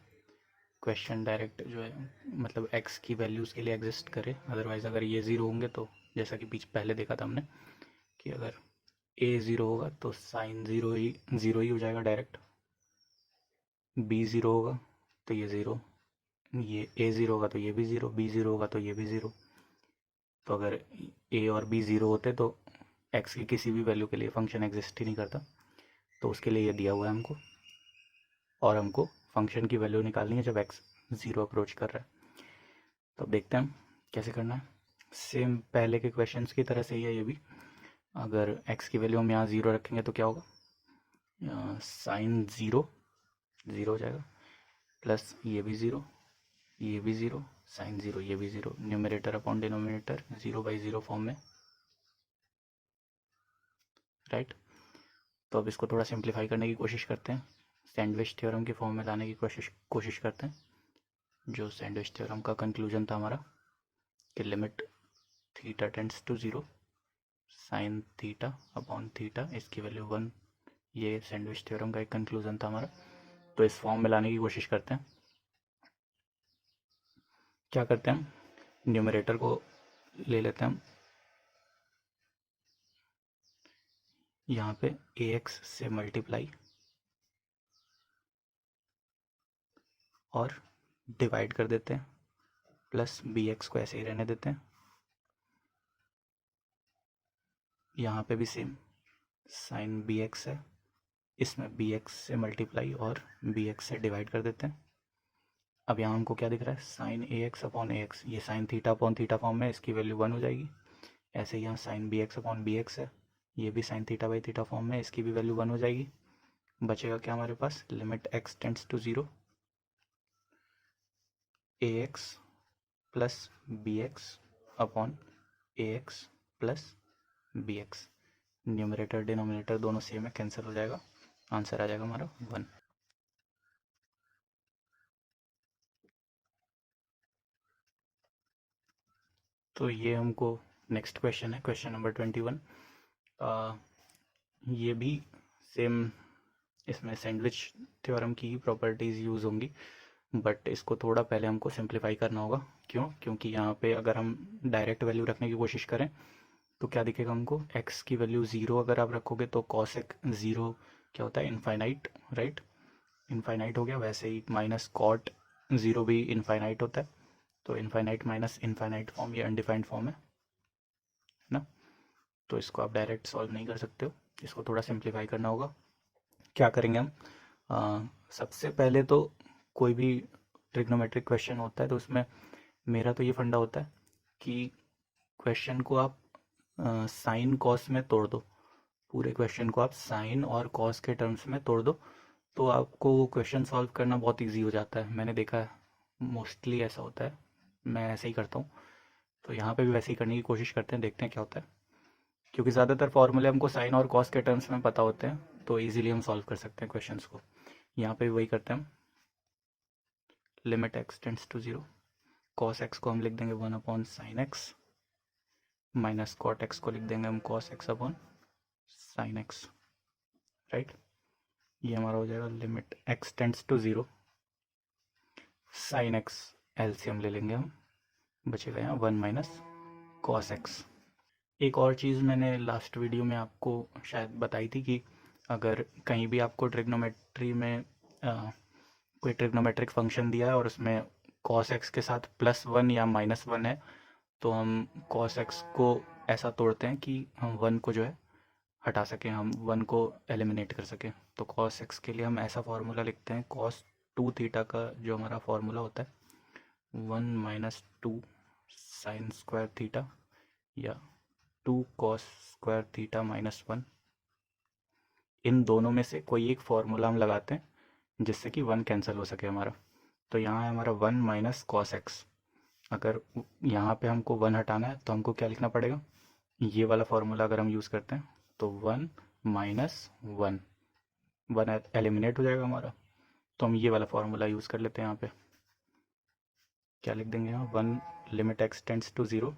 क्वेश्चन डायरेक्ट जो है मतलब x की वैल्यूज़ के लिए एग्जिस्ट करे। अदरवाइज़ अगर ये 0 होंगे तो जैसा कि बीच पहले देखा था हमने कि अगर a 0 होगा तो साइन 0 ही हो जाएगा डायरेक्ट, b 0 होगा तो ये 0, ये a 0 होगा तो ये भी 0, b 0 होगा तो ये भी 0। तो अगर a और b 0 होते तो x की किसी भी वैल्यू के लिए फंक्शन एग्जिस्ट ही नहीं करता, तो उसके लिए ये दिया हुआ है हमको, और हमको फंक्शन की वैल्यू निकालनी है जब x 0 अप्रोच कर रहा है। तो अब देखते हैं हम कैसे करना है। सेम पहले के क्वेश्चंस की तरह से ही है ये भी। अगर x की वैल्यू हम यहाँ 0 रखेंगे तो क्या होगा, साइन 0 0 हो जाएगा, प्लस ये भी 0, ये भी 0, साइन 0 ये भी 0, न्यूमरेटर अपॉन डिनोमिनेटर 0/0 फॉर्म में, राइट। तो अब इसको थोड़ा सिंप्लीफाई करने की कोशिश करते हैं, सैंडविच थ्योरम की फॉर्म में लाने की कोशिश करते हैं। जो सैंडविच थ्योरम का कंक्लूजन था हमारा कि limit theta tends to 0 sine theta upon theta इसकी वैल्यू 1, ये सैंडविच थ्योरम का एक कंक्लूजन था हमारा। तो इस फॉर्म में लाने की कोशिश करते हैं। क्या करते हैं, हम न्यूमरेटर को ले लेते हैं हम यहाँ पे ax से मल्टीप्लाई और डिवाइड कर देते हैं, प्लस bx को ऐसे ही रहने देते हैं। यहाँ पे भी सेम साइन bx है, इसमें bx से मल्टीप्लाई और bx से डिवाइड कर देते हैं। अब यहाँ हमको क्या दिख रहा है, साइन ax अपॉन ax, ये sign theta upon theta form में, इसकी वैल्यू 1 हो जाएगी। ऐसे ही यहाँ साइन bx अपॉन bx है, ये भी sine theta by theta form में, इसकी भी वैल्यू 1 हो जाएगी। बचेगा क्या हमारे पास, limit x tends to 0 ax plus bx upon ax plus bx। Numerator denominator दोनों सेम है, कैंसिल हो जाएगा, आंसर आ जाएगा हमारा 1। तो ये हमको नेक्स्ट क्वेश्चन है, क्वेश्चन नंबर 21। ये भी सेम, इसमें सैंडविच थ्योरम की ही प्रॉपर्टीज़ यूज़ होंगी, बट इसको थोड़ा पहले हमको सिंप्लीफाई करना होगा। क्यों, क्योंकि यहाँ पे अगर हम डायरेक्ट वैल्यू रखने की कोशिश करें तो क्या दिखेगा हमको, x की वैल्यू 0 अगर आप रखोगे तो cosec 0 क्या होता है, इनफाइनाइट, राइट, इनफाइनाइट हो गया। वैसे ही माइनस कॉट 0 भी इनफाइनाइट होता है, तो इनफाइनाइट माइनस इनफाइनाइट फॉर्म, ये अनडिफाइंड फॉर्म है ना। तो इसको आप डायरेक्ट सॉल्व नहीं कर सकते हो, इसको थोड़ा सिंप्लीफाई करना होगा। क्या करेंगे हम, सबसे पहले तो कोई भी ट्रिग्नोमेट्रिक क्वेश्चन होता है तो उसमें मेरा तो ये फंडा होता है कि क्वेश्चन को आप साइन कॉस में तोड़ दो, पूरे क्वेश्चन को आप साइन और कॉस के टर्म्स में तोड़ दो, तो आपको वो क्वेश्चन सॉल्व करना बहुत इजी हो जाता है। मैंने देखा है मोस्टली ऐसा होता है, मैं ऐसे ही करता हूँ। तो यहाँ पे भी वैसे ही करने की कोशिश करते हैं, देखते हैं क्या होता है। क्योंकि ज़्यादातर फॉर्मूले हमको साइन और कॉस के टर्म्स में पता होते हैं, तो ईजिली हम सॉल्व कर सकते हैं क्वेश्चंस को। यहाँ पे भी वही करते हैं हम, limit x tends to 0 cos x को हम लिख देंगे 1 upon sine x, minus cot x को लिख देंगे हम cos x upon sine x, right. ये हमारा हो जाएगा limit x tends to 0 sine x, LCM ले लेंगे हम, बचेगा यहाँ 1 माइनस कॉस एक्स। एक और चीज़ मैंने लास्ट वीडियो में आपको शायद बताई थी कि अगर कहीं भी आपको ट्रिग्नोमेट्री में कोई ट्रिग्नोमेट्रिक फंक्शन दिया है और उसमें कॉस एक्स के साथ +1 या -1 है, तो हम कॉस एक्स को ऐसा तोड़ते हैं कि हम 1 को जो है हटा सकें, हम 1 को एलिमिनेट कर सकें। तो कॉस एक्स के लिए हम ऐसा फार्मूला लिखते हैं, कॉस 2 थीटा का जो हमारा फार्मूला होता है 1 माइनस 2 साइन स्क्वायर थीटा या 2 कॉस स्क्वायर थीटा -1। इन दोनों में से कोई एक फार्मूला हम लगाते हैं जिससे कि 1 कैंसिल हो सके हमारा। तो यहाँ है हमारा 1 माइनस कॉस एक्स। अगर यहाँ पे हमको 1 हटाना है तो हमको क्या लिखना पड़ेगा, ये वाला फार्मूला अगर हम यूज़ करते हैं तो 1 माइनस 1, 1 एलिमिनेट हो जाएगा हमारा। तो हम ये वाला फार्मूला यूज़ कर लेते हैं। यहाँ पे क्या लिख देंगे, यहाँ 1 limit x tends to 0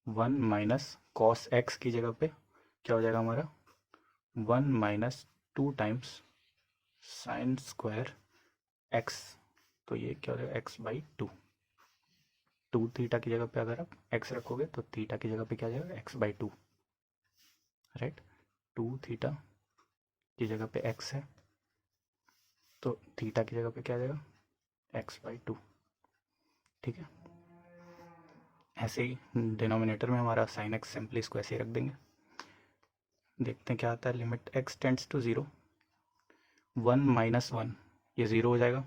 1 minus cos x की जगह पे क्या हो जाएगा हमारा 1 minus 2 times sine square x. तो ये क्या हो जाएगा x/2, 2 थीटा की जगह पे अगर आप x रखोगे तो थीटा की जगह पे क्या आ जाएगा x/2, राइट। 2 थीटा की जगह पे x है तो थीटा की जगह पे क्या आ जाएगा x/2, ठीक है। ऐसे ही डिनोमिनेटर में हमारा साइन एक्स, सिंपली इसको ऐसे ही रख देंगे। देखते हैं क्या आता है, limit x tends to 0 1 minus 1, ये 0 हो जाएगा,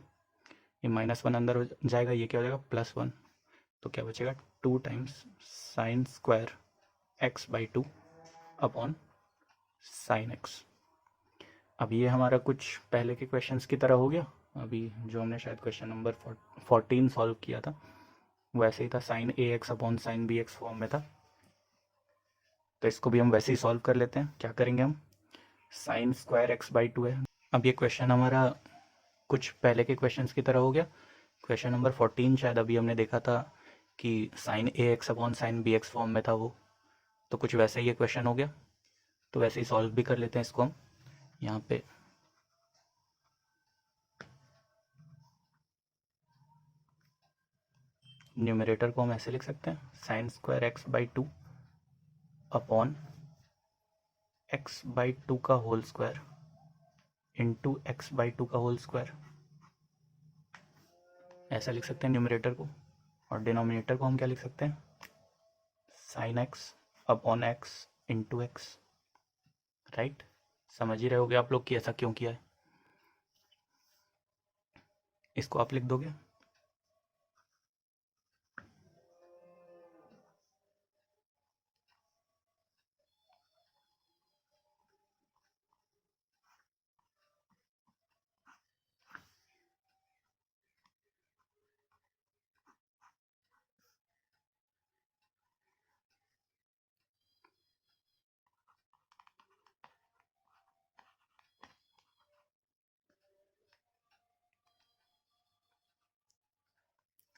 ये -1 अंदर हो जाएगा, ये क्या हो जाएगा +1। तो क्या बचेगा 2 times sine square x/2 upon sine x. अब ये हमारा कुछ पहले के क्वेश्चंस की तरह हो गया। अभी जो हमने शायद क्वेश्चन नंबर 14 सॉल्व किया था वैसे ही था, sine a x upon sine b x form में था। तो इसको भी हम वैसे ही सॉल्व कर लेते हैं। क्या करेंगे हम, sign square x by to है। अब ये क्वेश्चन हमारा कुछ पहले के क्वेश्चंस की तरह हो गया। क्वेश्चन नंबर 14 शायद अभी हमने देखा था कि sine a x upon sine b x form में था वो, तो कुछ वैसे ही ये क्वेश्चन हो गया। तो वैसे ही सॉल्व भी कर लेते हैं इसको हम। यहाँ पे न्यूमरेटर को हम ऐसे लिख सकते हैं, sine square x by two upon x by two का whole square into x by two का होल स्क्वायर, ऐसा लिख सकते हैं न्यूमरेटर को। और डिनोमिनेटर को हम क्या लिख सकते हैं, sine x upon x into x. Right, समझ ही रहे होगे आप लोग कि ऐसा क्यों किया है। इसको आप लिख दोगे,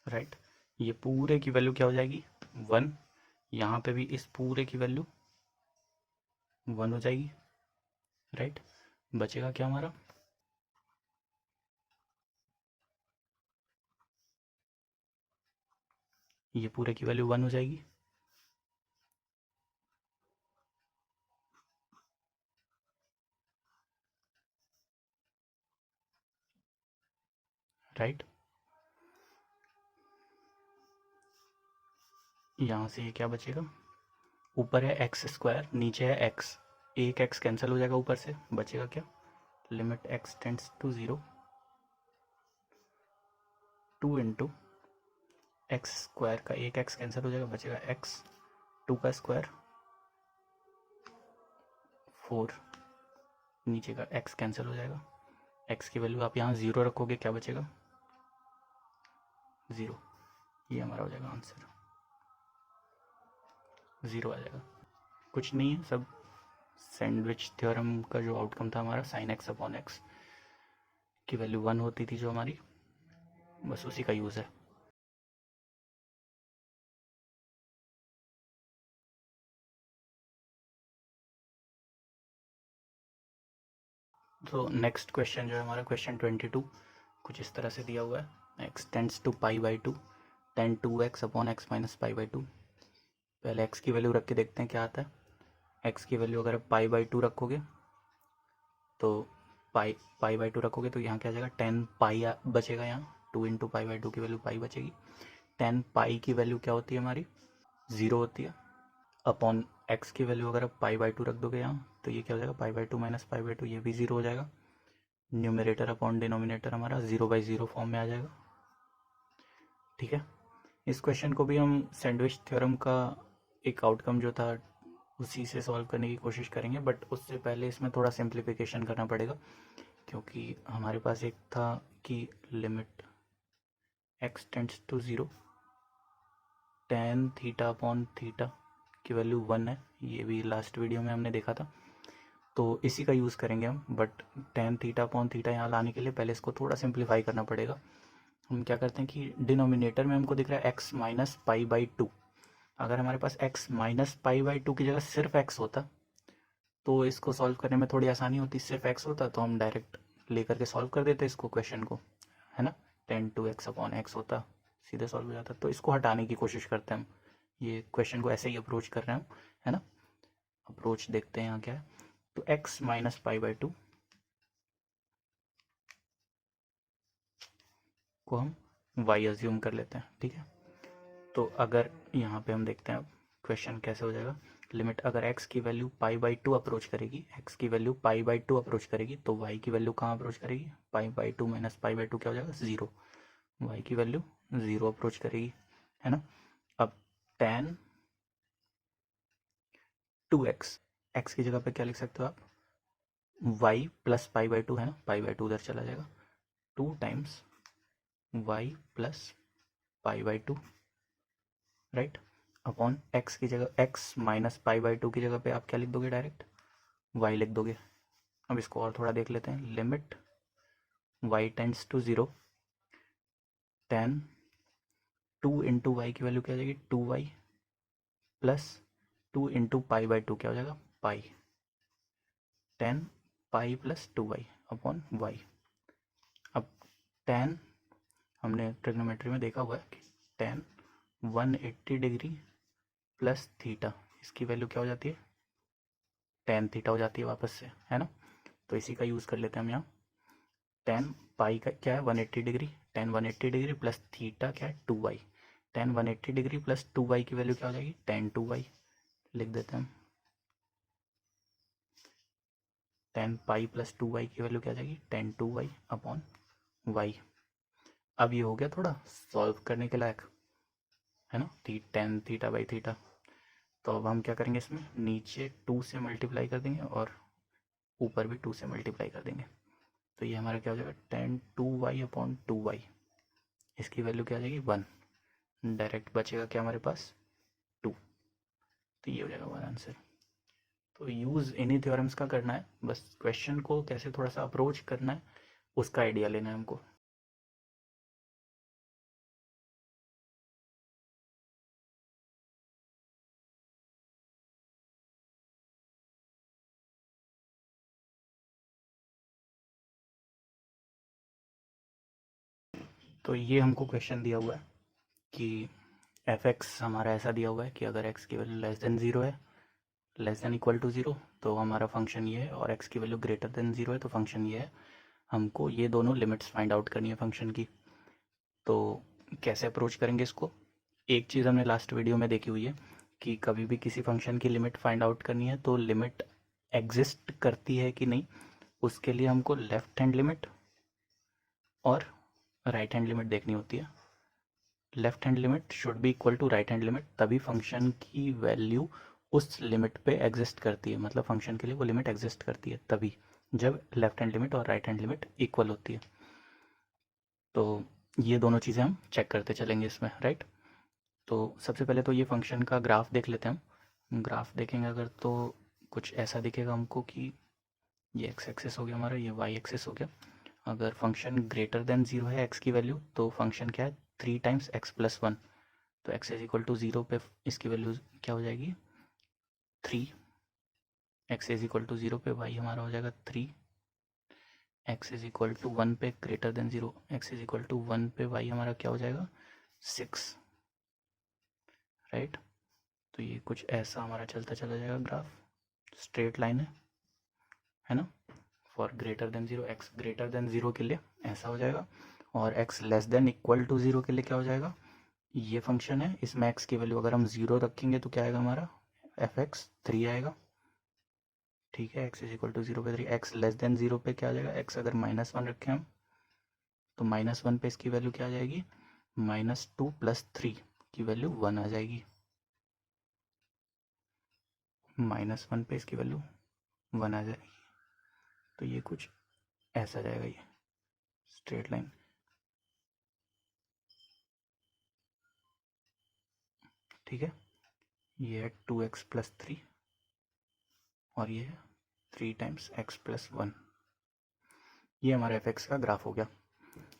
राइट। ये पूरे की वैल्यू क्या हो जाएगी, 1। यहाँ पे भी इस पूरे की वैल्यू 1 हो जाएगी। राइट, बचेगा क्या हमारा, ये पूरे की वैल्यू 1 हो जाएगी। राइट, यहाँ से ये क्या बचेगा, ऊपर है एक्स स्क्वायर, नीचे है एक्स, एक एक्स कैंसिल हो जाएगा ऊपर से, बचेगा क्या, limit x tends to 0 2 into x square का एक एक्स कैंसिल हो जाएगा, बचेगा एक्स, 2 का स्क्वायर 4, नीचे का एक्स कैंसिल हो जाएगा, एक्स की वैल्यू आप यहाँ 0 रखोगे, क्या बचेगा 0। ये हमारा हो जाएगा आंसर, 0 आ जाएगा। कुछ नहीं है, सब सैंडविच थ्योरम का जो आउटकम था हमारा, साइन एक्स अपॉन एक्स की वैल्यू 1 होती थी जो हमारी, बस उसी का यूज़ है। तो नेक्स्ट क्वेश्चन जो है हमारा, क्वेश्चन 22 कुछ इस तरह से दिया हुआ है, x tends to pi by two, tan 2x upon x minus pi by two. पहले एक्स की वैल्यू रख के देखते हैं क्या आता है। एक्स की वैल्यू अगर पाई बाई टू रखोगे तो पाई पाई बाई टू रखोगे तो यहाँ क्या आ जाएगा, 10 पाई बचेगा, यहाँ 2 इंटू पाई बाई टू की वैल्यू पाई बचेगी। 10 पाई की वैल्यू क्या होती है हमारी, 0 होती है, अपॉन एक्स की वैल्यू अगर आप पाई बाई टू रख दोगे यहाँ तो ये क्या हो जाएगा, पाई by to minus pi by to, ये भी 0 हो जाएगा। न्यूमरेटर अपॉन डिनोमिनेटर हमारा 0/0 फॉर्म में आ जाएगा। ठीक है, इस क्वेश्चन को भी हम सैंडविच थ्योरम का एक आउटकम जो था उसी से सॉल्व करने की कोशिश करेंगे, बट उससे पहले इसमें थोड़ा सिंप्लीफिकेशन करना पड़ेगा, क्योंकि हमारे पास एक था कि limit x tends to 0 tan theta upon theta की वैल्यू 1 है, ये भी लास्ट वीडियो में हमने देखा था, तो इसी का यूज़ करेंगे हम। But ten theta upon theta यहाँ लाने के लिए पहले इसको थोड़ा सिंप्लीफाई करना पड़ेगा। हम क्या करते हैं कि डिनोमिनेटर में हमको दिख रहा है x minus pi by two, अगर हमारे पास x minus pi by two की जगह सिर्फ एक्स होता तो इसको सॉल्व करने में थोड़ी आसानी होती, सिर्फ एक्स होता तो हम डायरेक्ट लेकर के सॉल्व कर देते इसको, क्वेश्चन को, है ना। 10 2x अपॉन एक्स होता, सीधे सॉल्व हो जाता। तो इसको हटाने की कोशिश करते हैं हम, ये क्वेश्चन को ऐसे ही अप्रोच कर रहे हैं हम, है ना। अप्रोच देखते हैं यहाँ क्या है, तो x minus pi by to को हम y अज्यूम कर लेते हैं। ठीक है, तो अगर यहाँ पे हम देखते हैं अब क्वेश्चन कैसे हो जाएगा, लिमिट अगर x की value pi by to approach करेगी, x की value pi by to approach करेगी तो y की वैल्यू कहाँ अप्रोच करेगी, पाई by to minus pi by two क्या हो जाएगा 0, y की वैल्यू 0 अप्रोच करेगी, है ना। अब tan 2x, x की जगह पे क्या लिख सकते हो आप, y plus pi by to, है ना, पाई बाई टू उधर चला जाएगा, 2 times y plus pi by to. Right, upon x की जगह x minus pi by two की जगह पे आप क्या लिख दोगे, डायरेक्ट वाई लिख दोगे। अब इसको और थोड़ा देख लेते हैं, limit y tends to 0 tan 2 into y की वैल्यू क्या हो जाएगी 2y plus 2 into pi by two क्या हो जाएगा pi, 10 pi plus 2y upon y. अब 10 हमने ट्रिग्नोमेट्री में देखा हुआ है कि 10 180 डिग्री प्लस थीटा, इसकी वैल्यू क्या हो जाती है tan थीटा हो जाती है वापस से, है ना। तो इसी का यूज़ कर लेते हैं हम यहाँ। tan पाई का क्या है 180 degree, tan 180 degree plus theta क्या है 2y, tan 180 degree plus 2y की वैल्यू क्या हो जाएगी tan 2y, लिख देते हैं हम। tan पाई प्लस 2y की वैल्यू क्या आ जाएगी tan 2y अपॉन y। अब ये हो गया थोड़ा सॉल्व करने के लायक, है ना, tan थीटा बाई थीटा। तो अब हम क्या करेंगे, इसमें नीचे 2 से मल्टीप्लाई कर देंगे और ऊपर भी 2 से मल्टीप्लाई कर देंगे। तो ये हमारा क्या हो जाएगा tan 2y अपॉन 2y, इसकी वैल्यू क्या आ जाएगी 1, डायरेक्ट बचेगा क्या हमारे पास 2। तो ये हो जाएगा हमारा आंसर। तो यूज़ इन्हीं थ्योरम्स का करना है, बस क्वेश्चन को कैसे थोड़ा सा अप्रोच करना है उसका आइडिया लेना है हमको। तो ये हमको क्वेश्चन दिया हुआ है कि एफ एक्स हमारा ऐसा दिया हुआ है कि अगर एक्स की वैल्यू लेस देन 0 है, लेस देन इक्वल टू 0, तो हमारा फंक्शन ये है, और एक्स की वैल्यू ग्रेटर देन 0 है तो फंक्शन ये है। हमको ये दोनों लिमिट्स फाइंड आउट करनी है फंक्शन की। तो कैसे अप्रोच करेंगे इसको, एक चीज़ हमने लास्ट वीडियो में देखी हुई है कि कभी भी किसी फंक्शन की लिमिट फाइंड आउट करनी है तो लिमिट एग्जिस्ट करती है कि नहीं, उसके लिए हमको लेफ्ट हैंड लिमिट और राइट हैंड लिमिट देखनी होती है। Left hand limit should be equal to right hand limit, तभी फंक्शन की वैल्यू उस लिमिट पे एग्जिस्ट करती है, मतलब फंक्शन के लिए वो लिमिट एग्जिस्ट करती है तभी जब लेफ्ट हैंड लिमिट और राइट हैंड लिमिट इक्वल होती है। तो ये दोनों चीज़ें हम चेक करते चलेंगे इसमें, राइट। तो सबसे पहले तो ये फंक्शन का ग्राफ देख लेते हैं हम। ग्राफ देखेंगे अगर तो कुछ ऐसा दिखेगा हमको कि ये एक्स एक्सिस हो गया हमारा, ये वाई एक्सिस हो गया। अगर फंक्शन ग्रेटर देन 0 है एक्स की वैल्यू तो फंक्शन क्या है 3 टाइम्स एक्स प्लस 1, तो एक्स इज इक्वल टू 0 पे इसकी वैल्यू क्या हो जाएगी 3। एक्स इज इक्वल टू 0 पे वाई हमारा हो जाएगा 3। एक्स इज इक्वल टू 1 पे greater than 0, x is equal to 1 पे वाई हमारा क्या हो जाएगा 6, राइट। तो ये कुछ ऐसा हमारा चलता चला जाएगा ग्राफ, स्ट्रेट लाइन है ना। For greater than 0, x greater than 0 के लिए ऐसा हो जाएगा, और x less than equal to 0 के लिए क्या हो जाएगा, ये फंक्शन है, इसमें एक्स की वैल्यू अगर हम 0 रखेंगे तो क्या आएगा हमारा एफ एक्स 3 आएगा, ठीक है। एक्स इज इक्वल टू 0 पे 3, एक्स लेस देन 0 पे क्या आ जाएगा, एक्स अगर -1 रखें हम तो -1 पे इसकी वैल्यू क्या आ जाएगी -2 प्लस 3 की वैल्यू 1 आ जाएगी, -1 पे इसकी वैल्यू 1 आ जाएगी। तो ये कुछ ऐसा जाएगा ये स्ट्रेट लाइन, ठीक है। ये है 2x प्लस 3 और ये है 3 टाइम्स x प्लस 1। ये हमारा एफ एक्स का ग्राफ हो गया।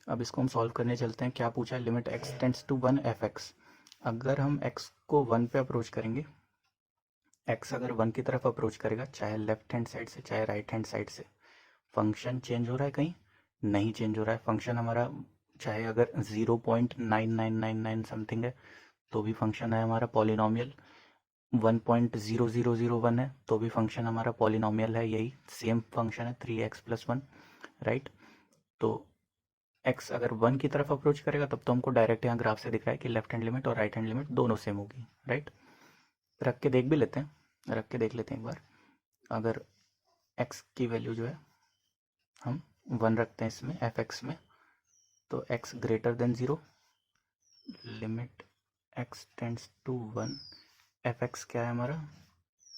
अब इसको हम सॉल्व करने चलते हैं। क्या पूछा है, limit x tends to 1 f x. अगर हम x को 1 पे अप्रोच करेंगे, x अगर 1 की तरफ अप्रोच करेगा चाहे लेफ्ट हैंड साइड से चाहे राइट हैंड साइड से, फंक्शन चेंज हो रहा है कहीं नहीं चेंज हो रहा है। फंक्शन हमारा चाहे अगर 0.9999 समथिंग है तो भी फंक्शन है हमारा पॉलिनॉमियल, 1.0001 है तो भी फंक्शन हमारा पॉलिनॉमियल है, यही सेम फंक्शन है 3x प्लस 1, राइट। तो x अगर 1 की तरफ अप्रोच करेगा तब तो हमको डायरेक्ट यहाँ ग्राफ से दिख रहा है कि लेफ्ट हैंड लिमिट और राइट हैंड लिमिट दोनों सेम होगी, राइट। रख के देख भी लेते हैं, रख के देख लेते हैं एक बार। अगर x की वैल्यू जो है हम 1 रखते हैं इसमें एफ एक्स में, तो x greater than 0, limit x tends to 1, f x क्या है हमारा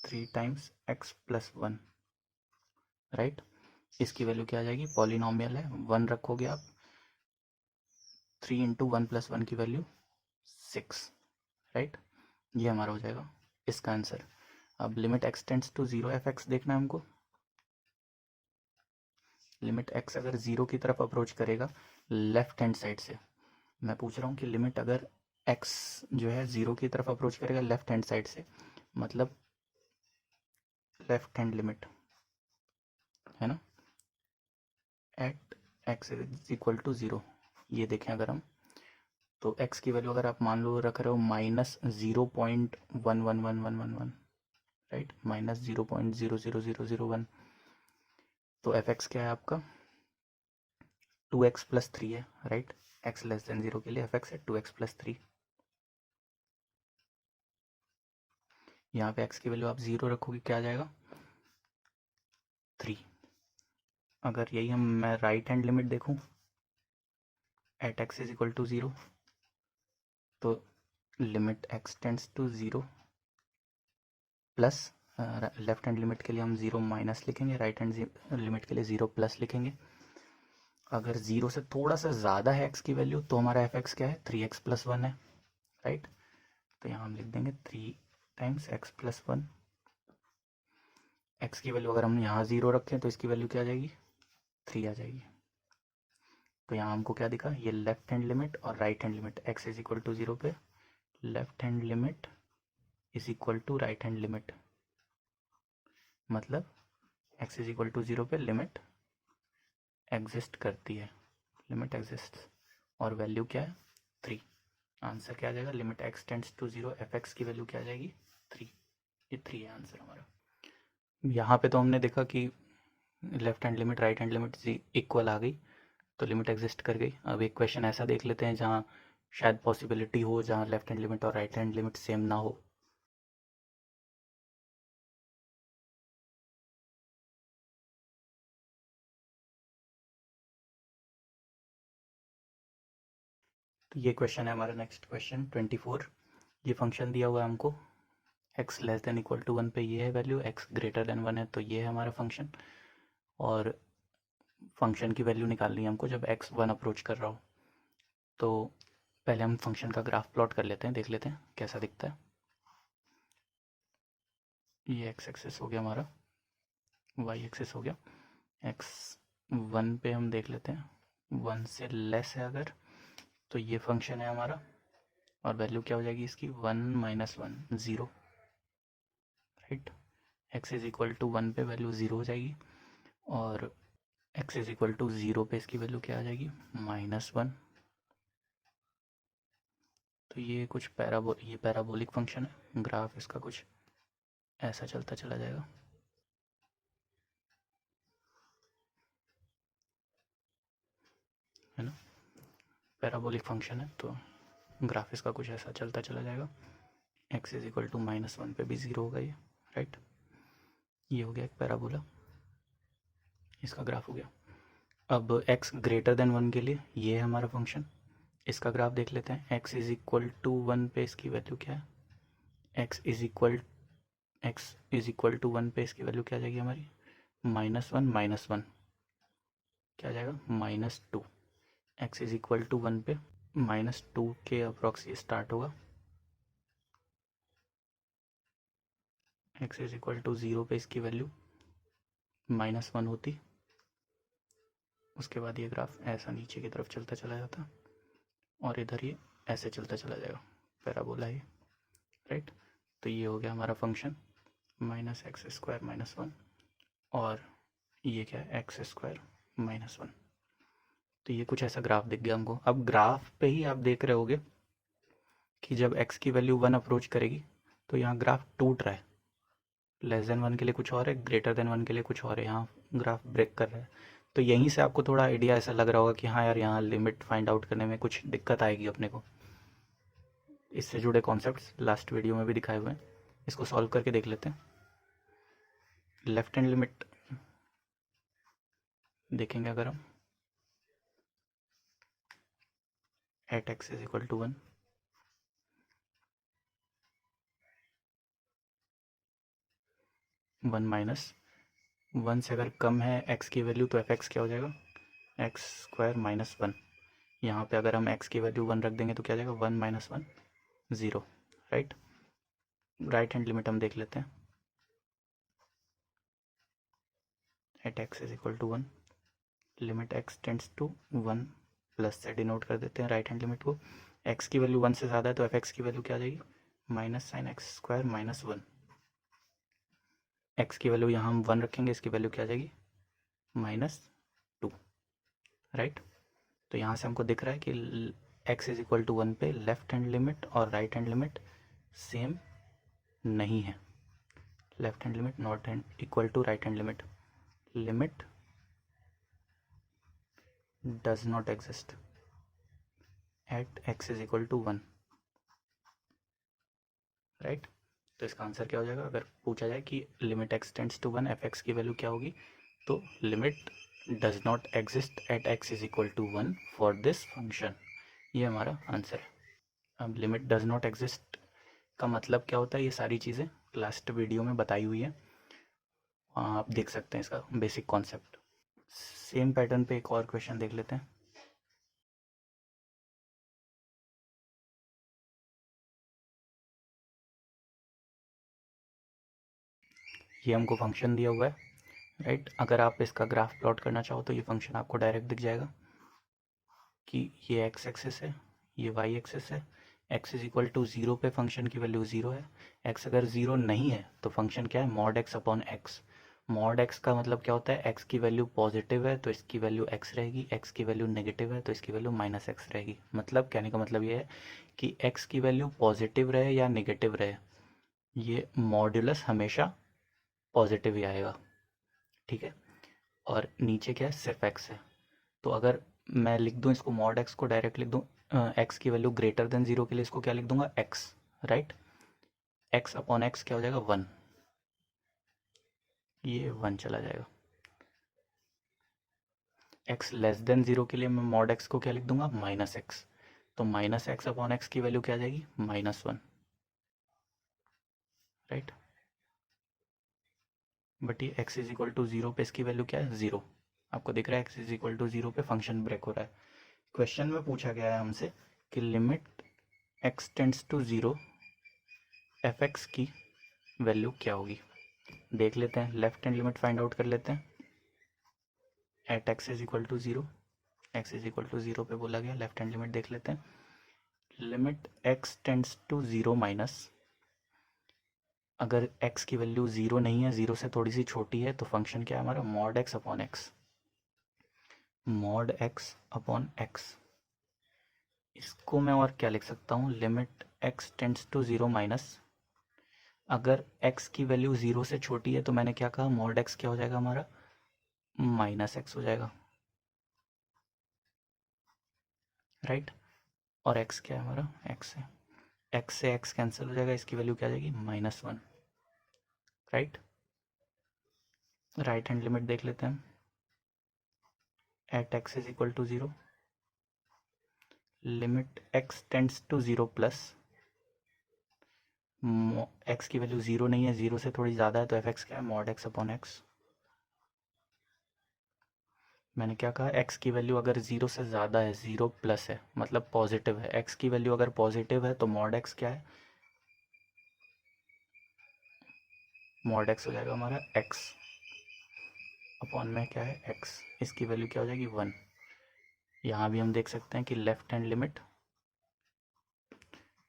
3 टाइम्स x प्लस 1, राइट। इसकी वैल्यू क्या आ जाएगी, पॉलिनॉमियल है 1 रखोगे आप, 3 इंटू 1 प्लस 1 की वैल्यू 6, राइट। ये हमारा हो जाएगा इसका आंसर। अब limit x tends to 0 f x देखना है हमको। लिमिट एक्स अगर 0 की तरफ अप्रोच करेगा लेफ्ट हैंड साइड से, मैं पूछ रहा हूँ कि लिमिट अगर एक्स जो है 0 की तरफ अप्रोच करेगा लेफ्ट हैंड साइड से, मतलब लेफ्ट हैंड लिमिट है ना, at x is equal to 0। ये देखें अगर हम, तो x की वैल्यू अगर आप मान लो रख रहे हो -0.111111, राइट, -0.00001, तो एफ एक्स क्या है आपका 2x + 3 है, राइट। x < 0 के लिए एफ एक्स है 2x + 3। यहाँ पे x की वैल्यू आप 0 रखोगे क्या आ जाएगा 3। अगर यही मैं राइट हैंड लिमिट देखूँ at x is equal to 0, तो limit x tends to 0 plus, left hand limit के लिए हम 0 माइनस लिखेंगे, राइट हैंड लिमिट के लिए 0 प्लस लिखेंगे। अगर 0 से थोड़ा सा ज़्यादा है x की वैल्यू तो हमारा एफ एक्स क्या है 3x + 1 है, राइट। तो यहाँ हम लिख देंगे 3 टाइम्स x + 1। x की वैल्यू अगर हम यहाँ 0 रखें तो इसकी वैल्यू क्या आ जाएगी 3 आ जाएगी। तो यहाँ हमको क्या दिखा, ये लेफ्ट हैंड लिमिट और right hand limit x is equal to 0 पे left hand limit is equal to right hand limit, मतलब x इज इक्वल टू 0 पे लिमिट एग्जिस्ट करती है, लिमिट एग्जिस्ट, और वैल्यू क्या है 3। आंसर क्या आ जाएगा, limit x tends to 0 f x की वैल्यू क्या आ जाएगी 3। ये 3 है आंसर हमारा। यहाँ पे तो हमने देखा कि left hand limit right hand limit equal आ गई, तो लिमिट एग्जिस्ट कर गई। अब एक क्वेश्चन ऐसा देख लेते हैं जहाँ शायद पॉसिबिलिटी हो जहाँ लेफ्ट हैंड लिमिट और राइट हैंड लिमिट सेम ना हो। तो ये क्वेश्चन है हमारा नेक्स्ट क्वेश्चन 24। ये फंक्शन दिया हुआ है हमको x < 1 पे ये है वैल्यू, x < 1 है तो ये है हमारा फंक्शन, और फंक्शन की वैल्यू निकालनी है हमको जब x 1 अप्रोच कर रहा हो। तो पहले हम फंक्शन का ग्राफ प्लॉट कर लेते हैं, देख लेते हैं कैसा दिखता है। ये x एक्सिस हो गया हमारा, y एक्सिस हो गया, x 1 पे हम देख लेते हैं 1 से लेस है अगर, तो ये फंक्शन है हमारा, और वैल्यू क्या हो जाएगी इसकी 1 - 1 0, right. x is equal to 1 पे वैल्यू 0 हो जाएगी, और x इज इक्वल टू 0 पे इसकी वैल्यू क्या आ जाएगी -1। तो ये कुछ ये पैराबोलिक फंक्शन है, ग्राफ इसका कुछ ऐसा चलता चला जाएगा, है ना। पैराबोलिक फंक्शन है तो ग्राफ इसका कुछ ऐसा चलता चला जाएगा। x इज इक्वल टू -1 पे भी 0 होगा ये, राइट। ये हो गया एक पैराबोला, इसका ग्राफ हो गया। अब x < 1 के लिए ये है हमारा फंक्शन, इसका ग्राफ देख लेते हैं। x इज इक्वल टू 1 पे इसकी वैल्यू क्या है, x इज इक्वल टू 1 पे इसकी वैल्यू क्या आ जाएगी हमारी -1 - 1 क्या आ जाएगा -2। x इज इक्वल टू 1 पे -2 के अप्रॉक्स ये स्टार्ट होगा, x इज इक्वल टू 0 पे इसकी वैल्यू -1 होती, उसके बाद ये ग्राफ ऐसा नीचे की तरफ चलता चला जाता, और इधर ये ऐसे चलता चला जाएगा, पैराबोला है, राइट। तो ये हो गया हमारा फंक्शन -x² - 1, और ये क्या है x² - 1। तो ये कुछ ऐसा ग्राफ दिख गया हमको। अब ग्राफ पे ही आप देख रहे होगे कि जब x की वैल्यू 1 अप्रोच करेगी तो यहाँ ग्राफ टूट रहा है, < 1 के लिए कुछ और है, < 1 के लिए कुछ और है, यहाँ ग्राफ ब्रेक कर रहा है। तो यहीं से आपको थोड़ा आइडिया ऐसा लग रहा होगा कि हाँ यार यहाँ लिमिट फाइंड आउट करने में कुछ दिक्कत आएगी अपने को। इससे जुड़े कॉन्सेप्ट्स लास्ट वीडियो में भी दिखाए हुए हैं, इसको सॉल्व करके देख लेते हैं। लेफ्ट हैंड लिमिट देखेंगे अगर हम at x is equal to 1, -1 से अगर कम है x की वैल्यू तो एफ एक्स क्या हो जाएगा x² - 1। यहाँ पे अगर हम x की वैल्यू 1 रख देंगे तो क्या हो जाएगा 1 - 1 0, राइट। राइट हैंड लिमिट हम देख लेते हैं। At x is equal to 1 limit x tends to 1 plus से डिनोट कर देते हैं राइट हैंड लिमिट को। एक्स की वैल्यू 1 से ज़्यादा है तो एफ एक्स की वैल्यू क्या आ जाएगी, minus sine x square minus 1। X की वैल्यू यहाँ हम 1 रखेंगे, इसकी वैल्यू क्या आ जाएगी, -2, राइट। तो यहाँ से हमको दिख रहा है कि एक्स इज इक्वल टू 1 पे लेफ्ट हैंड लिमिट और राइट हैंड लिमिट सेम नहीं है। Left hand limit not hand equal to right hand limit, limit does not exist at x is equal to 1, right. तो इसका answer क्या हो जाएगा, अगर पूछा जाए कि limit x tends to 1 f x की वैल्यू क्या होगी, तो limit does not exist at x is equal to 1 for this function, ये हमारा आंसर है। अब लिमिट डज नॉट एग्जिस्ट का मतलब क्या होता है, ये सारी चीज़ें लास्ट वीडियो में बताई हुई है, आप देख सकते हैं इसका बेसिक कॉन्सेप्ट। सेम पैटर्न पे एक और क्वेश्चन देख लेते हैं। ये हमको फंक्शन दिया हुआ है, राइट। अगर आप इसका ग्राफ प्लॉट करना चाहो तो ये फंक्शन आपको डायरेक्ट दिख जाएगा कि ये एक्स एक्सिस है, ये वाई एक्सिस है। एक्स इज इक्वल टू 0 पे फंक्शन की वैल्यू 0 है। एक्स अगर 0 नहीं है तो फंक्शन क्या है, mod x upon x. Mod x का मतलब क्या होता है, एक्स की वैल्यू पॉजिटिव है तो इसकी वैल्यू एक्स रहेगी, एक्स की वैल्यू नेगेटिव है तो इसकी वैल्यू माइनस एक्स रहेगी। मतलब कहने का मतलब ये है कि एक्स की वैल्यू पॉजिटिव रहे या नेगेटिव रहे, ये मॉड्यूलस हमेशा पॉजिटिव ही आएगा, ठीक है। और नीचे क्या है, सिर्फ एक्स है। तो अगर मैं लिख दूं इसको, मॉड एक्स को डायरेक्ट लिख दूं, एक्स की वैल्यू ग्रेटर देन 0 के लिए इसको क्या लिख दूंगा, x, right. X upon x क्या हो जाएगा, 1, ये 1 चला जाएगा। एक्स लेस देन 0 के लिए मैं मॉड एक्स को क्या लिख दूंगा, माइनस एक्स। तो माइनस एक्स अपॉन एक्स की वैल्यू क्या आ जाएगी, -1, राइट। बट ये एक्स इज इक्वल टू 0 पे इसकी वैल्यू क्या है, 0। आपको दिख रहा है एक्स इज इक्वल टू 0 पे फंक्शन ब्रेक हो रहा है। क्वेश्चन में पूछा गया है हमसे कि limit x tends to 0 f x की वैल्यू क्या होगी। देख लेते हैं, left hand limit find out कर लेते हैं। At x is equal to 0, x is equal to 0 पे बोला गया, लेफ्ट हैंड लिमिट देख लेते हैं। Limit x tends to 0 minus, अगर x की वैल्यू 0 नहीं है, 0 से थोड़ी सी छोटी है, तो फंक्शन क्या है हमारा, mod x upon x, mod x upon x. इसको मैं और क्या लिख सकता हूँ, limit x tends to 0 minus, अगर x की वैल्यू 0 से छोटी है तो मैंने क्या कहा, मॉड x क्या हो जाएगा हमारा, -x हो जाएगा, राइट। और x क्या है हमारा, x है, x से x कैंसिल हो जाएगा, इसकी वैल्यू क्या आ जाएगी, -1, राइट। राइट हैंड लिमिट देख लेते हैं, at x is equal to 0 limit x tends to 0 plus, x की वैल्यू 0 नहीं है, 0 से थोड़ी ज़्यादा है, तो एफ एक्स क्या है, मॉड एक्स अपॉन एक्स। मैंने क्या कहा, x की वैल्यू अगर 0 से ज़्यादा है, 0 प्लस है मतलब पॉजिटिव है, x की वैल्यू अगर पॉजिटिव है तो मॉड x क्या है, मॉड x हो जाएगा हमारा x अपॉन में क्या है, x, इसकी वैल्यू क्या हो जाएगी, 1। यहाँ भी हम देख सकते हैं कि left hand limit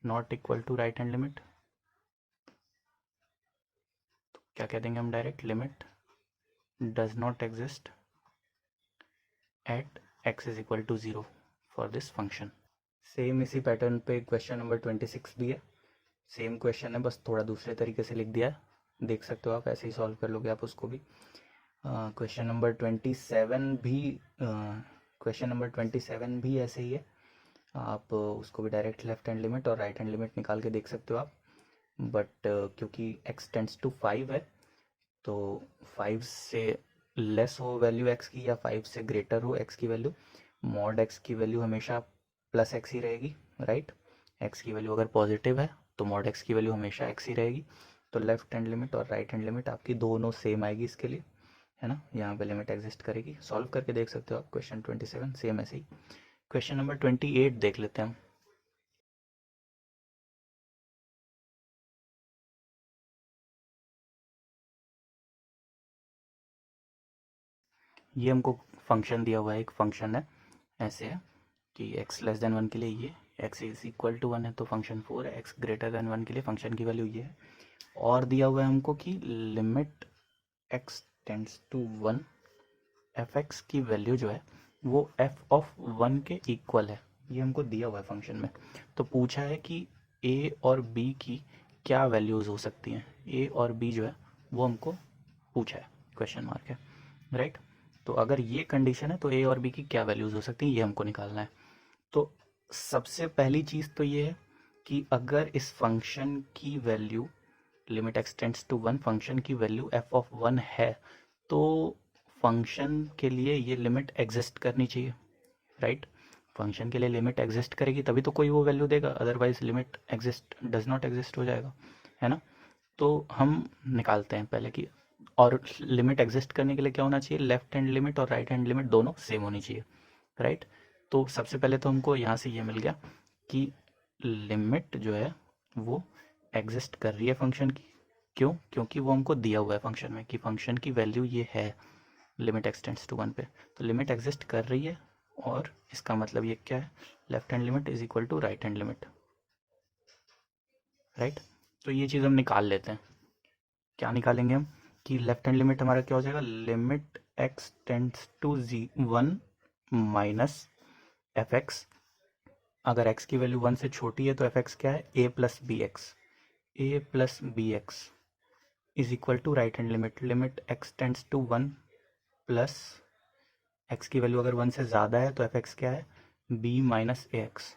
not equal to right hand limit, तो क्या कह देंगे हम direct, limit does not exist at x is equal to 0 for this function. Same इसी पैटर्न पे क्वेश्चन नंबर 26 भी है, सेम क्वेश्चन है, बस थोड़ा दूसरे तरीके से लिख दिया है, देख सकते हो आप, ऐसे ही सॉल्व कर लोगे आप उसको भी। क्वेश्चन नंबर 27 भी, क्वेश्चन नंबर 27 भी ऐसे ही है, आप उसको भी डायरेक्ट लेफ्ट हैंड लिमिट और राइट हैंड लिमिट निकाल के देख सकते हो आप। बट क्योंकि x टेंड्स टू 5 है, तो 5 से लेस हो वैल्यू x की या 5 से ग्रेटर हो x की वैल्यू, मॉड x की वैल्यू हमेशा प्लस x ही रहेगी, राइट। x की वैल्यू अगर पॉजिटिव है तो मॉड x की वैल्यू हमेशा x ही रहेगी। तो लेफ्ट हैंड लिमिट और राइट हैंड लिमिट आपकी दोनों सेम आएगी इसके लिए, है ना, यहाँ पे लिमिट एग्जिस्ट करेगी। सॉल्व करके देख सकते हो आप क्वेश्चन 27 सेम ऐसे ही। क्वेश्चन नंबर 28 देख लेते हैं हम। ये हमको फंक्शन दिया हुआ है, एक फंक्शन है, ऐसे है कि x 1 के लिए ये x=1 है तो फंक्शन 4 है, x 1 के लिए फंक्शन की वैल्यू ये है, और दिया हुआ है हमको कि limit x tends to 1 fx की वैल्यू जो है वो f(1) के इक्वल है, ये हमको दिया हुआ है फंक्शन में। तो पूछा है कि a और b की क्या वैल्यूज़ हो सकती हैं, a और b जो है वो हमको पूछा है, क्वेश्चन मार्क है, राइट। तो अगर ये कंडीशन है तो a और b की क्या वैल्यूज़ हो सकती हैं ये हमको निकालना है। तो सबसे पहली चीज़ तो ये है कि अगर इस फंक्शन की value limit x tends to 1 function की वैल्यू f(1) है तो फंक्शन के लिए ये लिमिट एग्जिस्ट करनी चाहिए, राइट। फंक्शन के लिए लिमिट एग्जिस्ट करेगी तभी तो कोई वो वैल्यू देगा, otherwise limit exist does not exist हो जाएगा, है ना। तो हम निकालते हैं पहले कि, और लिमिट एग्जिस्ट करने के लिए क्या होना चाहिए, लेफ्ट हैंड लिमिट और राइट हैंड लिमिट दोनों सेम होनी चाहिए, राइट। तो सबसे पहले तो हमको यहाँ से ये मिल गया कि लिमिट जो है वो एग्जिस्ट कर रही है फंक्शन की, क्यों, क्योंकि वो हमको दिया हुआ है फंक्शन में कि फंक्शन की वैल्यू ये है लिमिट x टेंड्स टू 1 पे, तो लिमिट एग्जिस्ट कर रही है, और इसका मतलब ये क्या है, left hand limit is equal to right hand limit, right. तो ये चीज़ हम निकाल लेते हैं, क्या निकालेंगे हम कि लेफ्ट हैंड लिमिट हमारा क्या हो जाएगा, limit x tends to 1 minus f x, अगर x की वैल्यू 1 से छोटी है तो f(x) क्या है, a plus b x is equal to right hand limit, limit x tends to 1 plus x की वैल्यू अगर 1 से ज़्यादा है तो f(x) क्या है, b minus a x,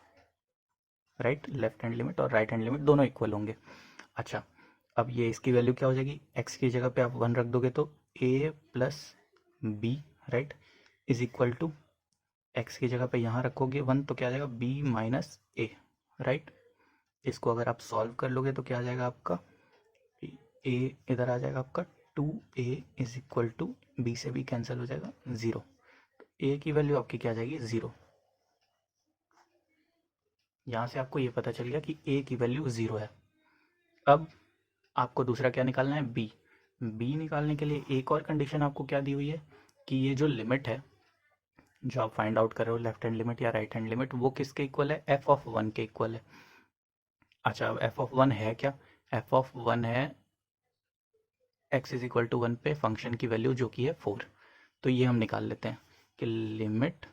right. Left hand limit और राइट हैंड लिमिट दोनों इक्वल होंगे। अच्छा, अब ये इसकी वैल्यू क्या हो जाएगी, x की जगह पे आप 1 रख दोगे तो a plus b, right, is equal to x की जगह पे यहाँ रखोगे 1 तो क्या आ जाएगा, b माइनस ए, राइट। इसको अगर आप सॉल्व कर लोगे तो क्या आ जाएगा आपका, a इधर आ जाएगा आपका 2a is equal to b से b कैंसिल हो जाएगा 0, a की वैल्यू आपकी क्या आ जाएगी 0। यहाँ से आपको ये पता चल गया कि a की वैल्यू 0 है। अब आपको दूसरा क्या निकालना है, b। b निकालने के लिए एक और कंडीशन आपको क्या दी हुई है कि ये जो लिमिट है जो आप फाइंड आउट कर रहे हो, लेफ्ट हैंड लिमिट या राइट हैंड लिमिट, वो किसके इक्वल है, f(1) के इक्वल है। अच्छा, अब f(1) है क्या, f(1) है x इज इक्वल टू 1 पे फंक्शन की वैल्यू जो कि है 4। तो ये हम निकाल लेते हैं कि लिमिट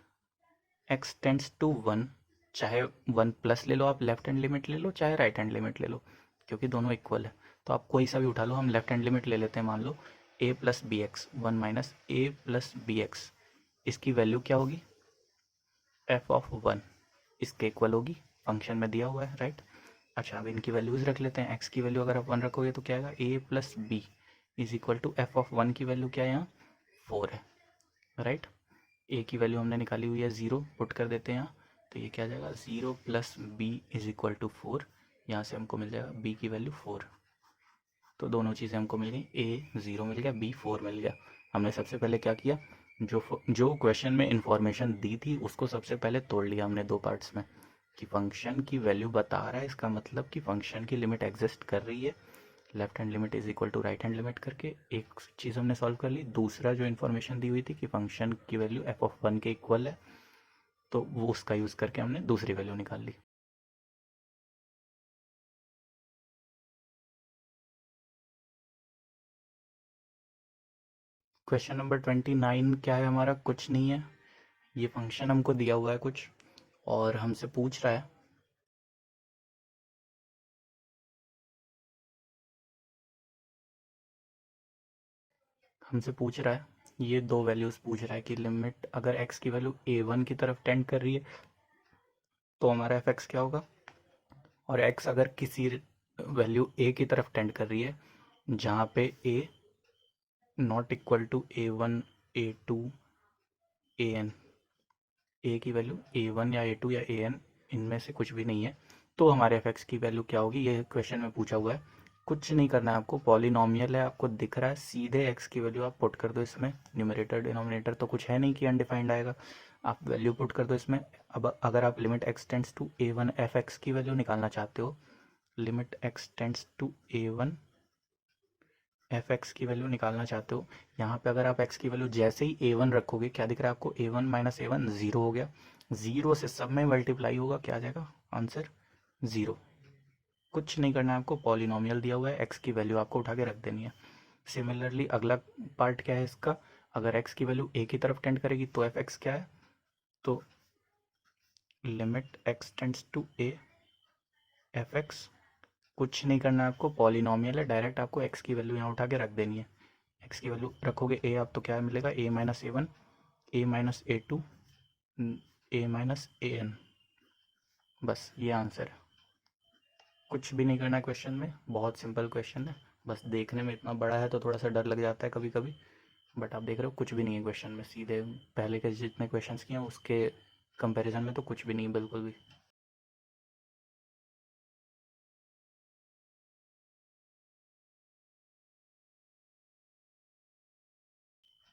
x टेंड्स टू 1, चाहे 1 प्लस ले लो आप, लेफ्ट हैंड लिमिट ले लो चाहे राइट हैंड लिमिट ले लो, क्योंकि दोनों इक्वल है तो आप कोई सा भी उठा लो। हम लेफ्ट हैंड लिमिट ले लेते हैं, मान लो a plus b x, 1 minus a plus b x, इसकी वैल्यू क्या होगी, f(1) इसके इक्वल होगी, फंक्शन में दिया हुआ है, राइट। अच्छा, अब इनकी वैल्यूज़ रख लेते हैं, x की वैल्यू अगर आप 1 रखोगे तो क्या आएगा, a plus b is equal to f(1) की वैल्यू क्या है यहाँ 4 है, राइट। a की वैल्यू हमने निकाली हुई है 0, पुट कर देते हैं यहाँ, तो ये क्या आ जाएगा 0 plus b is equal to 4, यहाँ से हमको मिल जाएगा b की वैल्यू 4। तो दोनों चीज़ें हमको मिल गई, a 0 मिल गया, b 4 मिल गया। हमने सबसे पहले क्या किया, जो क्वेश्चन में इंफॉर्मेशन दी थी उसको सबसे पहले तोड़ लिया हमने दो पार्ट्स में, कि फंक्शन की वैल्यू बता रहा है, इसका मतलब कि फंक्शन की लिमिट एग्जिस्ट कर रही है, left hand limit is equal to right hand limit करके एक चीज़ हमने सॉल्व कर ली। दूसरा जो इन्फॉर्मेशन दी हुई थी कि फंक्शन की वैल्यू f(1) के इक्वल है, तो वो उसका यूज़ करके हमने दूसरी वैल्यू निकाल ली। क्वेश्चन नंबर 29 क्या है हमारा, कुछ नहीं है, ये फंक्शन हमको दिया हुआ है कुछ और हमसे पूछ रहा है ये दो वैल्यूज़ पूछ रहा है कि लिमिट अगर x की वैल्यू a1 की तरफ टेंड कर रही है तो हमारा f(x) क्या होगा, और x अगर किसी वैल्यू a की तरफ टेंड कर रही है जहाँ पे a not equal to a1 a2 an, a की वैल्यू a1 या a2 या an इनमें से कुछ भी नहीं है, तो हमारे f(x) की वैल्यू क्या होगी, ये क्वेश्चन में पूछा हुआ है। कुछ नहीं करना है आपको, पॉलिनॉमियल है, आपको दिख रहा है, सीधे x की वैल्यू आप पुट कर दो इसमें, न्यूमरेटर डिनोमिनेटर तो कुछ है नहीं कि अनडिफाइंड आएगा, आप वैल्यू पुट कर दो इसमें। अब अगर आप limit x tends to a1 f(x) की वैल्यू निकालना चाहते हो, limit x tends to a1 f x की वैल्यू निकालना चाहते हो, यहाँ पे अगर आप एक्स की वैल्यू जैसे ही ए वन रखोगे, क्या दिख रहा है आपको, ए one minus a one zero हो गया, ज़ीरो से सब में मल्टीप्लाई होगा, क्या आ जाएगा आंसर ज़ीरो। कुछ नहीं करना है आपको, पॉलिनोमियल दिया हुआ है, एक्स की वैल्यू आपको उठा के रख देनी है। सिमिलरली अगला पार्ट क्या है इसका, अगर एक्स की वैल्यू ए की तरफ टेंड करेगी तो एफ एक्स क्या है, तो limit x tends to a f x, कुछ नहीं करना है आपको, पॉलिनोमियल है, डायरेक्ट आपको एक्स की वैल्यू यहाँ उठा के रख देनी है। एक्स की वैल्यू रखोगे ए आप, तो क्या मिलेगा, a minus a one, a minus a two, a minus a n, बस ये आंसर है। कुछ भी नहीं करना है क्वेश्चन में, बहुत सिंपल क्वेश्चन है, बस देखने में इतना बड़ा है तो थोड़ा सा डर लग जाता है कभी कभी, बट आप देख रहे हो कुछ भी नहीं है क्वेश्चन में, सीधे पहले के जितने क्वेश्चंस किए हैं उसके कंपैरिजन में तो कुछ भी नहीं है बिल्कुल भी।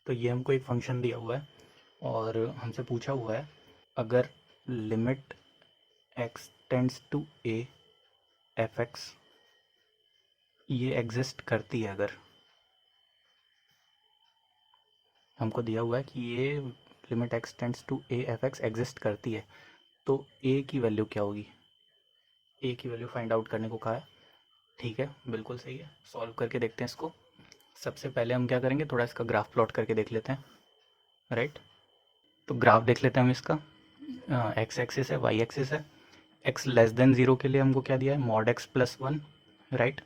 तो ये हमको एक फंक्शन दिया हुआ है और हमसे पूछा हुआ है, अगर limit x tends to a f x ये एग्जिस्ट करती है, अगर हमको दिया हुआ है कि ये limit x tends to a f x exist करती है, तो ए की वैल्यू क्या होगी, ए की वैल्यू फाइंड आउट करने को कहा है। ठीक है, बिल्कुल सही है, सॉल्व करके देखते हैं इसको। सबसे पहले हम क्या करेंगे, थोड़ा इसका ग्राफ प्लॉट करके देख लेते हैं, राइट। तो ग्राफ देख लेते हैं हम इसका, एक्स एक्सिस है, वाई एक्सिस है, एक्स लेस देन ज़ीरो के लिए हमको क्या दिया है, mod x plus one, right.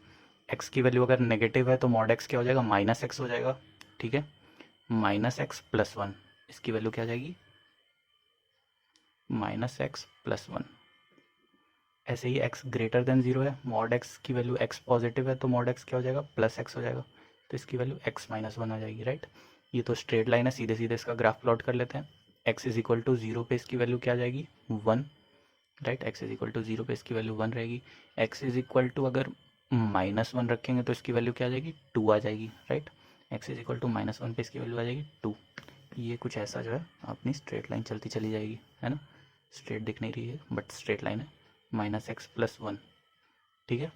X की वैल्यू अगर नेगेटिव है तो मॉड एक्स क्या हो जाएगा, माइनस एक्स हो जाएगा, ठीक है, माइनस एक्स प्लस वन, इसकी वैल्यू क्या आ जाएगी, माइनस एक्स प्लस वन। ऐसे ही एक्स ग्रेटर देन जीरो है, मॉड एक्स की वैल्यू एक्स पॉजिटिव है तो मॉड एक्स क्या हो जाएगा, प्लस एक्स हो जाएगा, तो इसकी वैल्यू एक्स माइनस वन आ जाएगी, राइट। ये तो स्ट्रेट लाइन है, सीधे सीधे इसका ग्राफ प्लॉट कर लेते हैं। X is equal to zero पे इसकी वैल्यू क्या आ जाएगी, one, right. X is equal to zero पे इसकी वैल्यू वन रहेगी। एक्स इज इक्वल टू अगर माइनस वन रखेंगे तो इसकी वैल्यू क्या आ जाएगी, टू आ जाएगी, right. X is equal to minus one पे इसकी वैल्यू आ जाएगी टू। ये कुछ ऐसा जो है अपनी स्ट्रेट लाइन चलती चली जाएगी, है ना, स्ट्रेट दिख नहीं रही है बट स्ट्रेट लाइन है, माइनस एक्स प्लस वन, ठीक है।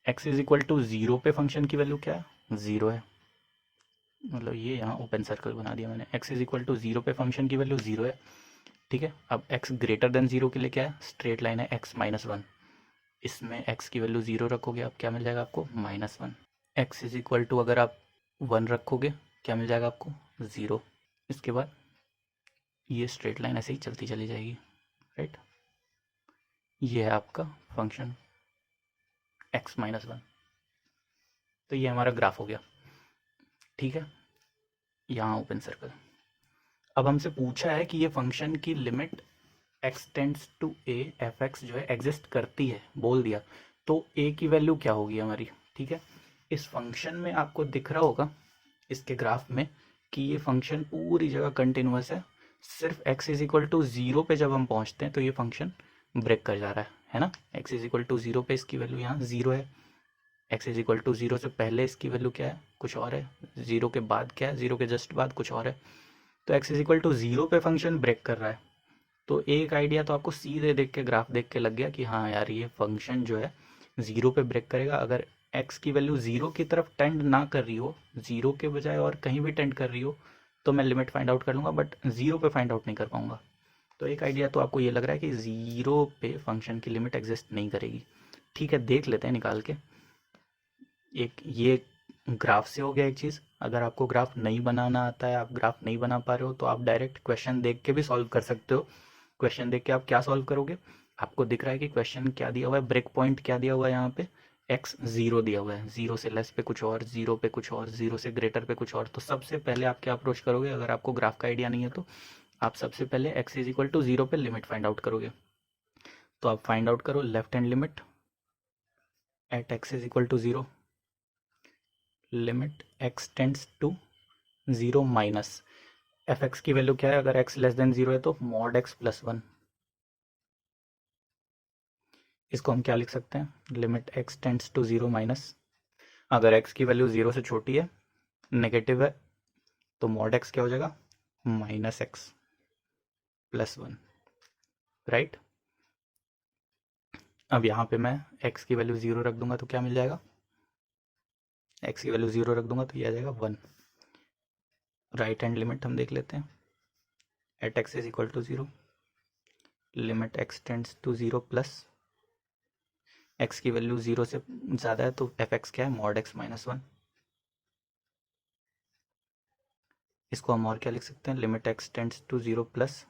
X is equal to zero पे फंक्शन की वैल्यू क्या है, ज़ीरो है, मतलब ये यहाँ ओपन सर्कल बना दिया मैंने, x is equal to zero पे फंक्शन की वैल्यू ज़ीरो है, ठीक है। अब एक्स ग्रेटर देन ज़ीरो के लिए क्या है, स्ट्रेट लाइन है एक्स माइनस वन, इसमें एक्स की वैल्यू ज़ीरो रखोगे अब क्या मिल जाएगा आपको, minus one. X is equal to अगर आप वन रखोगे क्या मिल जाएगा आपको, ज़ीरो। इसके बाद ये स्ट्रेट लाइन ऐसे ही चलती चली जाएगी, राइट। ये है आपका फंक्शन एक्स माइनस वन। तो ये हमारा ग्राफ हो गया, ठीक है, यहाँ ओपन सर्कल। अब हमसे पूछा है कि ये फंक्शन की limit x tends to a f x जो है एग्जिस्ट करती है, बोल दिया, तो ए की वैल्यू क्या होगी हमारी, ठीक है। इस फंक्शन में आपको दिख रहा होगा इसके ग्राफ में कि ये फंक्शन पूरी जगह कंटिन्यूअस है, सिर्फ x is equal to zero पे जब हम पहुंचते हैं तो ये फंक्शन ब्रेक कर जा रहा है ना। X is equal to zero पे इसकी वैल्यू यहाँ ज़ीरो है, x is equal to zero से पहले इसकी वैल्यू क्या है, कुछ और है, ज़ीरो के बाद क्या है, ज़ीरो के जस्ट बाद कुछ और है, तो x is equal to zero पे फंक्शन ब्रेक कर रहा है। तो एक आइडिया तो आपको सीधे देख के ग्राफ देख के लग गया कि हाँ यार ये फंक्शन जो है ज़ीरो पे ब्रेक करेगा, अगर एक्स की वैल्यू ज़ीरो की तरफ टेंड ना कर रही हो, ज़ीरो के बजाय और कहीं भी टेंड कर रही हो तो मैं लिमिट फाइंड आउट कर लूँगा, बट ज़ीरो पे फाइंड आउट नहीं कर पाऊंगा। तो एक आइडिया तो आपको ये लग रहा है कि ज़ीरो पे फंक्शन की लिमिट एग्जिस्ट नहीं करेगी, ठीक है। देख लेते हैं निकाल के, एक ये ग्राफ से हो गया एक चीज़। अगर आपको ग्राफ नहीं बनाना आता है, आप ग्राफ नहीं बना पा रहे हो, तो आप डायरेक्ट क्वेश्चन देख के भी सॉल्व कर सकते हो। क्वेश्चन देख के आप क्या सॉल्व करोगे, आपको दिख रहा है कि क्वेश्चन क्या दिया हुआ है, ब्रेक पॉइंट क्या दिया हुआ है यहाँ पे, एक्स ज़ीरो दिया हुआ है, ज़ीरो से लेस पे कुछ और, ज़ीरो पे कुछ और, ज़ीरो से ग्रेटर पे कुछ और। तो सबसे पहले आप क्या अप्रोच करोगे, अगर आपको ग्राफ का आइडिया नहीं है तो आप सबसे पहले x is equal to zero पे लिमिट फाइंड आउट करोगे। तो आप फाइंड आउट करो left hand limit at x is equal to zero, limit x tends to zero minus f x की वैल्यू क्या है, अगर एक्स लेस देन ज़ीरो है तो मॉड एक्स प्लस वन। इसको हम क्या लिख सकते हैं, limit x tends to zero minus, अगर एक्स की वैल्यू ज़ीरो से छोटी है, नेगेटिव है, तो मॉड एक्स क्या हो जाएगा, minus x plus one, right. अब यहाँ पे मैं एक्स की वैल्यू ज़ीरो रख दूंगा तो क्या मिल जाएगा, एक्स की वैल्यू 0 रख दूंगा तो ये आ जाएगा 1। राइट हैंड लिमिट हम देख लेते हैं। At x is equal to 0, limit x tends to 0 plus x की वैल्यू 0 से ज़्यादा है तो एफ एक्स क्या है, मॉड एक्स माइनस 1। इसको हम और क्या लिख सकते हैं, limit x tends to 0 plus,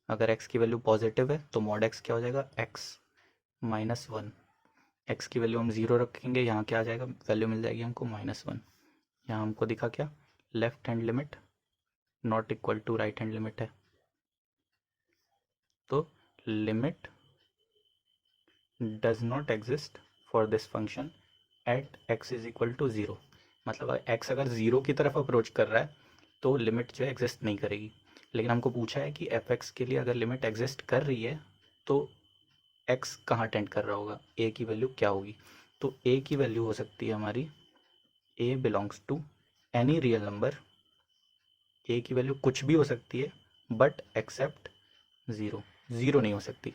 अगर एक्स की वैल्यू पॉजिटिव है तो मॉड एक्स क्या हो जाएगा, एक्स माइनस 1। एक्स की वैल्यू हम 0 रखेंगे, यहाँ क्या आ जाएगा, वैल्यू मिल जाएगी हमको -1। यहाँ हमको दिखा क्या, left hand limit not equal to right hand limit है। तो limit does not exist for this function at x is equal to 0। मतलब एक्स अगर 0 की तरफ अप्रोच कर रहा है तो लिमिट जो है एग्जिस्ट नहीं करेगी। लेकिन हमको पूछा है कि एफ एक्स के लिए अगर लिमिट एग्जिस्ट कर रही है तो एक्स कहाँ टेंड कर रहा होगा, ए की वैल्यू क्या होगी। तो ए की वैल्यू हो सकती है हमारी, a belongs to any real number. A की वैल्यू कुछ भी हो सकती है बट एक्सेप्ट 0, 0 नहीं हो सकती,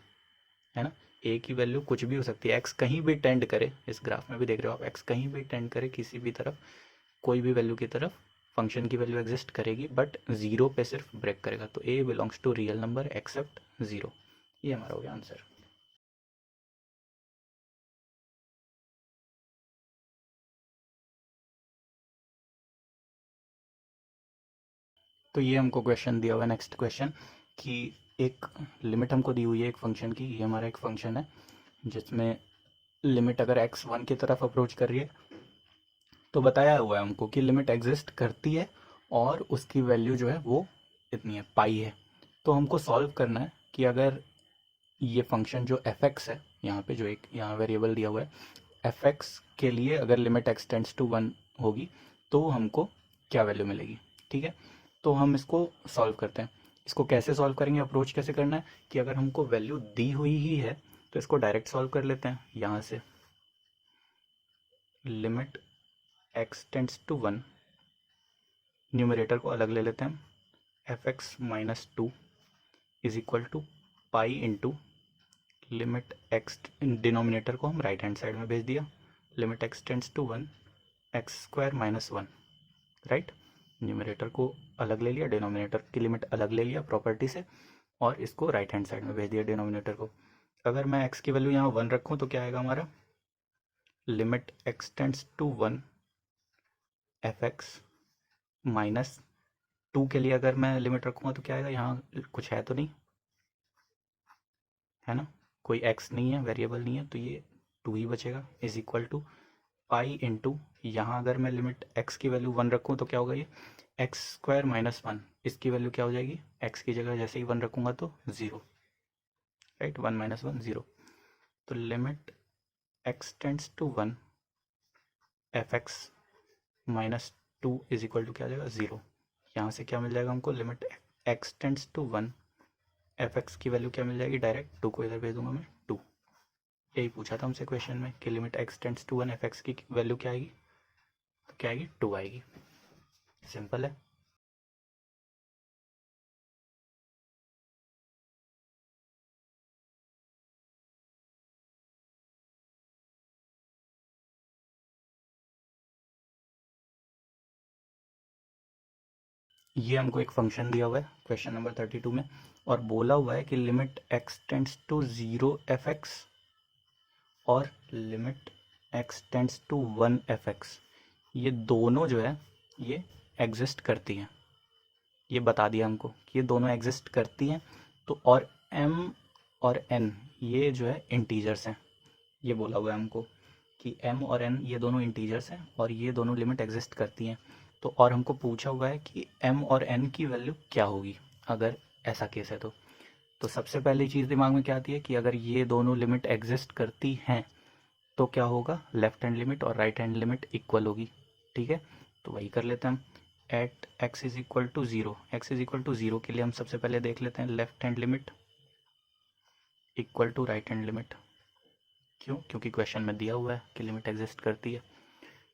है ना। ए की वैल्यू कुछ भी हो सकती है, एक्स कहीं भी टेंड करे, इस ग्राफ में भी देख रहे हो आप, एक्स कहीं भी टेंड करे किसी भी तरफ, कोई भी वैल्यू की तरफ, फंक्शन की वैल्यू एग्जिस्ट करेगी बट 0 पे सिर्फ ब्रेक करेगा। तो a belongs to real number except 0, ये हमारा हो गया आंसर। तो ये हमको क्वेश्चन दिया हुआ है, नेक्स्ट क्वेश्चन, कि एक लिमिट हमको दी हुई है एक फंक्शन की, ये हमारा एक फंक्शन है जिसमें लिमिट अगर एक्स 1 की तरफ अप्रोच कर रही है तो बताया हुआ है हमको कि लिमिट एग्जिस्ट करती है और उसकी वैल्यू जो है वो इतनी है, पाई है। तो हमको सॉल्व करना है कि अगर ये फंक्शन जो एफ एक्स है, यहाँ पे जो एक यहाँ वेरिएबल दिया हुआ है, एफ एक्स के लिए अगर लिमिट एक्स टेंड्स टू 1 होगी तो हमको क्या वैल्यू मिलेगी। ठीक है, तो हम इसको सॉल्व करते हैं। इसको कैसे सॉल्व करेंगे, अप्रोच कैसे करना है, कि अगर हमको वैल्यू दी हुई ही है तो इसको डायरेक्ट सॉल्व कर लेते हैं। यहाँ से limit x tends to 1, numerator को अलग ले लेते हैं, f x minus 2 is equal to pi into limit x, denominator को हम राइट हैंड साइड में भेज दिया, limit x tends to 1 x square minus 1, right. Numerator को अलग ले लिया, डिनोमिनेटर की लिमिट अलग ले लिया प्रॉपर्टी से, और इसको राइट हैंड साइड में भेज दिया डिनोमिनेटर को। अगर मैं एक्स की वैल्यू यहाँ 1 रखूँ तो क्या आएगा हमारा, limit x tends to 1 f x minus 2 के लिए अगर मैं लिमिट रखूँगा तो क्या आएगा, यहाँ कुछ है तो नहीं, है ना, कोई एक्स नहीं है, वेरिएबल नहीं है, तो ये 2 ही बचेगा, is equal to pi into, यहाँ अगर मैं लिमिट एक्स की वैल्यू 1 रखूँ तो क्या होगा, ये एक्स स्क्वायर माइनस 1, इसकी वैल्यू क्या हो जाएगी, एक्स की जगह जैसे ही 1 रखूँगा तो 0, राइट, 1 माइनस 1 0। तो limit x tends to 1 f x minus 2 is equal to क्या आ जाएगा, 0। यहाँ से क्या मिल जाएगा हमको, limit x tends to 1 f x की वैल्यू क्या मिल जाएगी, डायरेक्ट 2 को इधर भेज दूंगा मैं, 2। यही पूछा था हमसे क्वेश्चन में कि limit x tends to 1 f x की वैल्यू क्या आएगी, तो क्या आएगी, 2 आएगी। सिंपल है। ये हमको एक फंक्शन दिया हुआ है क्वेश्चन नंबर 32 में, और बोला हुआ है कि limit x tends to 0 f x और limit x tends to 1 f x, ये दोनों जो है ये एग्जिस्ट करती हैं। ये बता दिया हमको कि ये दोनों एग्जिस्ट करती हैं। तो और m और n ये जो है इंटीजर्स हैं, ये बोला हुआ है हमको कि m और n ये दोनों इंटीजर्स हैं और ये दोनों लिमिट एग्जिस्ट करती हैं। तो और हमको पूछा हुआ है कि m और n की वैल्यू क्या होगी अगर ऐसा केस है तो सबसे पहली चीज़ दिमाग में क्या आती है कि अगर ये दोनों लिमिट एग्जिस्ट करती हैं तो क्या होगा, लेफ्ट हैंड लिमिट और राइट हैंड लिमिट इक्वल होगी। ठीक है, तो वही कर लेते हैं हम। At x is equal to 0, x is equal to 0 के लिए हम सबसे पहले देख लेते हैं left hand limit equal to right hand limit. क्यों, क्योंकि क्वेश्चन में दिया हुआ है कि लिमिट एग्जिस्ट करती है।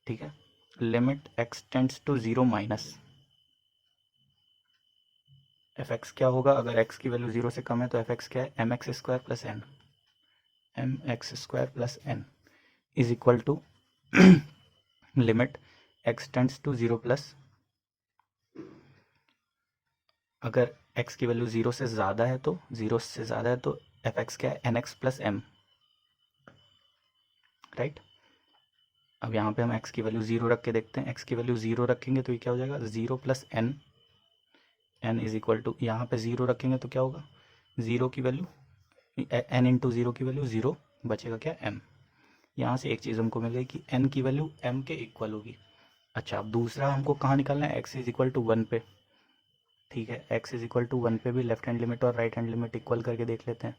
ठीक है, limit x tends to 0 minus f x क्या होगा, अगर एक्स की वैल्यू 0 से कम है तो एफ एक्स क्या है, m x square plus n, m x square plus n is equal to limit x tends to 0 plus, अगर x की वैल्यू 0 से ज़्यादा है तो एफ एक्स क्या है, n x plus m, right. अब यहाँ पे हम x की वैल्यू 0 रख के देखते हैं, x की वैल्यू 0 रखेंगे तो ये क्या हो जाएगा, 0 plus n, n is equal to, यहाँ पे 0 रखेंगे तो क्या होगा, 0 की वैल्यू n इंटू 0 की वैल्यू 0, बचेगा क्या, m। यहाँ से एक चीज़ हमको मिल गई कि n की वैल्यू m के इक्वल होगी। अच्छा, अब दूसरा हमको कहाँ निकालना है, x इज इक्वल टू 1 पे, ठीक है, x इज इक्वल टू 1 पे भी लेफ्ट हैंड लिमिट और राइट हैंड लिमिट इक्वल करके देख लेते हैं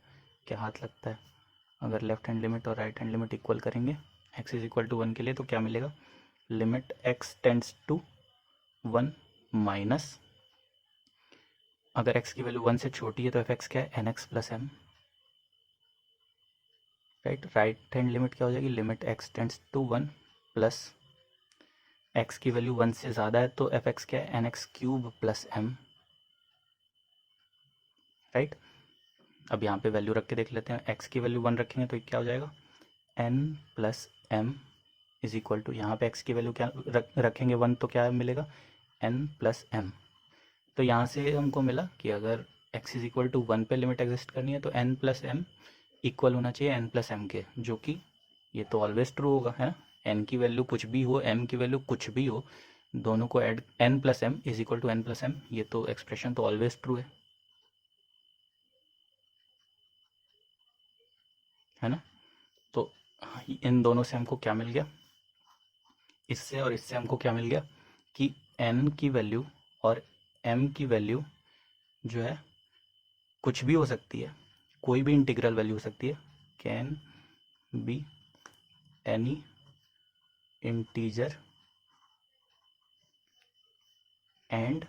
क्या हाथ लगता है। अगर लेफ्ट हैंड लिमिट और राइट हैंड लिमिट इक्वल करेंगे x इज इक्वल टू 1 के लिए तो क्या मिलेगा, limit x tends to 1 minus, अगर x की वैल्यू 1 से छोटी है तो एफ एक्स क्या है, n x plus m, right hand limit क्या हो जाएगी, limit x tends to 1 plus x की वैल्यू 1 से ज़्यादा है तो एफ एक्स क्या है, n x cube plus m, right. अब यहाँ पे वैल्यू रख के देख लेते हैं, x की वैल्यू 1 रखेंगे तो क्या हो जाएगा, n plus m is equal to, यहाँ पे x की वैल्यू क्या रखेंगे 1 तो क्या मिलेगा, n प्लस एम। तो यहाँ से हमको मिला कि अगर x इज इक्वल टू 1 पे लिमिट एग्जिस्ट करनी है तो n प्लस एम इक्वल होना चाहिए n प्लस एम के, जो कि ये तो ऑलवेज ट्रू होगा, है ना। n की वैल्यू कुछ भी हो, m की वैल्यू कुछ भी हो, दोनों को add, n plus m is equal to n plus m, ये तो एक्सप्रेशन तो ऑलवेज ट्रू है ना। तो इन दोनों से हमको क्या मिल गया, इससे और इससे हमको क्या मिल गया कि n की वैल्यू और m की वैल्यू जो है कुछ भी हो सकती है, कोई भी इंटीग्रल वैल्यू हो सकती है, can be any integer and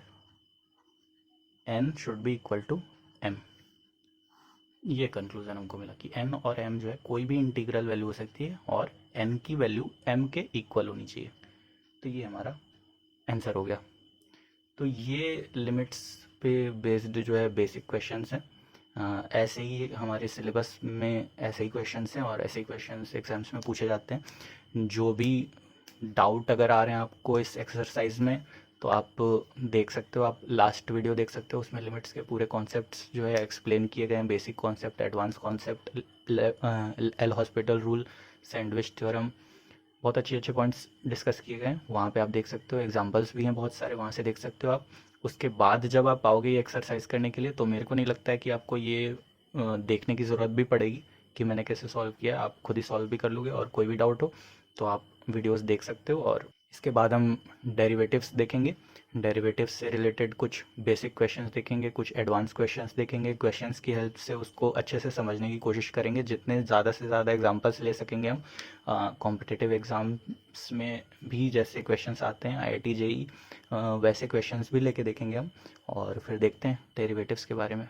n should be equal to m। ये कंक्लूजन हमको मिला कि n और m जो है कोई भी इंटीग्रल वैल्यू हो सकती है और n की वैल्यू m के इक्वल होनी चाहिए। तो ये हमारा आंसर हो गया। तो ये लिमिट्स पे बेस्ड जो है बेसिक क्वेश्चंस हैं। ऐसे ही हमारे सिलेबस में ऐसे ही क्वेश्चंस हैं और ऐसे ही क्वेश्चंस एग्जाम्स में पूछे जाते हैं। जो भी डाउट अगर आ रहे हैं आपको इस एक्सरसाइज में तो आप देख सकते हो, आप लास्ट वीडियो देख सकते हो, उसमें लिमिट्स के पूरे कॉन्सेप्ट्स जो है एक्सप्लेन किए गए हैं, basic concept, advance concept, L hospital rule, sandwich theorem, बहुत अच्छे अच्छे पॉइंट्स डिस्कस किए गए हैं। वहाँ पे आप देख सकते हो, एग्जांपल्स भी हैं बहुत सारे, वहाँ से देख सकते हो आप। उसके बाद जब आप आओगे ये एक्सरसाइज करने के लिए तो मेरे को नहीं लगता है कि आपको ये देखने की ज़रूरत भी पड़ेगी कि मैंने कैसे सॉल्व किया, आप खुद ही सॉल्व भी कर लोगे। और कोई भी डाउट हो तो आप वीडियोस देख सकते हो। और इसके बाद हम डेरिवेटिव्स देखेंगे, डेरिवेटिव्स से रिलेटेड कुछ बेसिक क्वेश्चंस देखेंगे, कुछ एडवांस क्वेश्चंस देखेंगे। क्वेश्चंस की हेल्प से उसको अच्छे से समझने की कोशिश करेंगे, जितने ज़्यादा से ज़्यादा एग्जांपल्स ले सकेंगे हम। कॉम्पिटिटिव एग्ज़ाम्स में भी जैसे क्वेश्चंस आते हैं IIT JEE, वैसे क्वेश्चंस भी लेके देखेंगे हम, और फिर देखते हैं डेरिवेटिव्स के बारे में।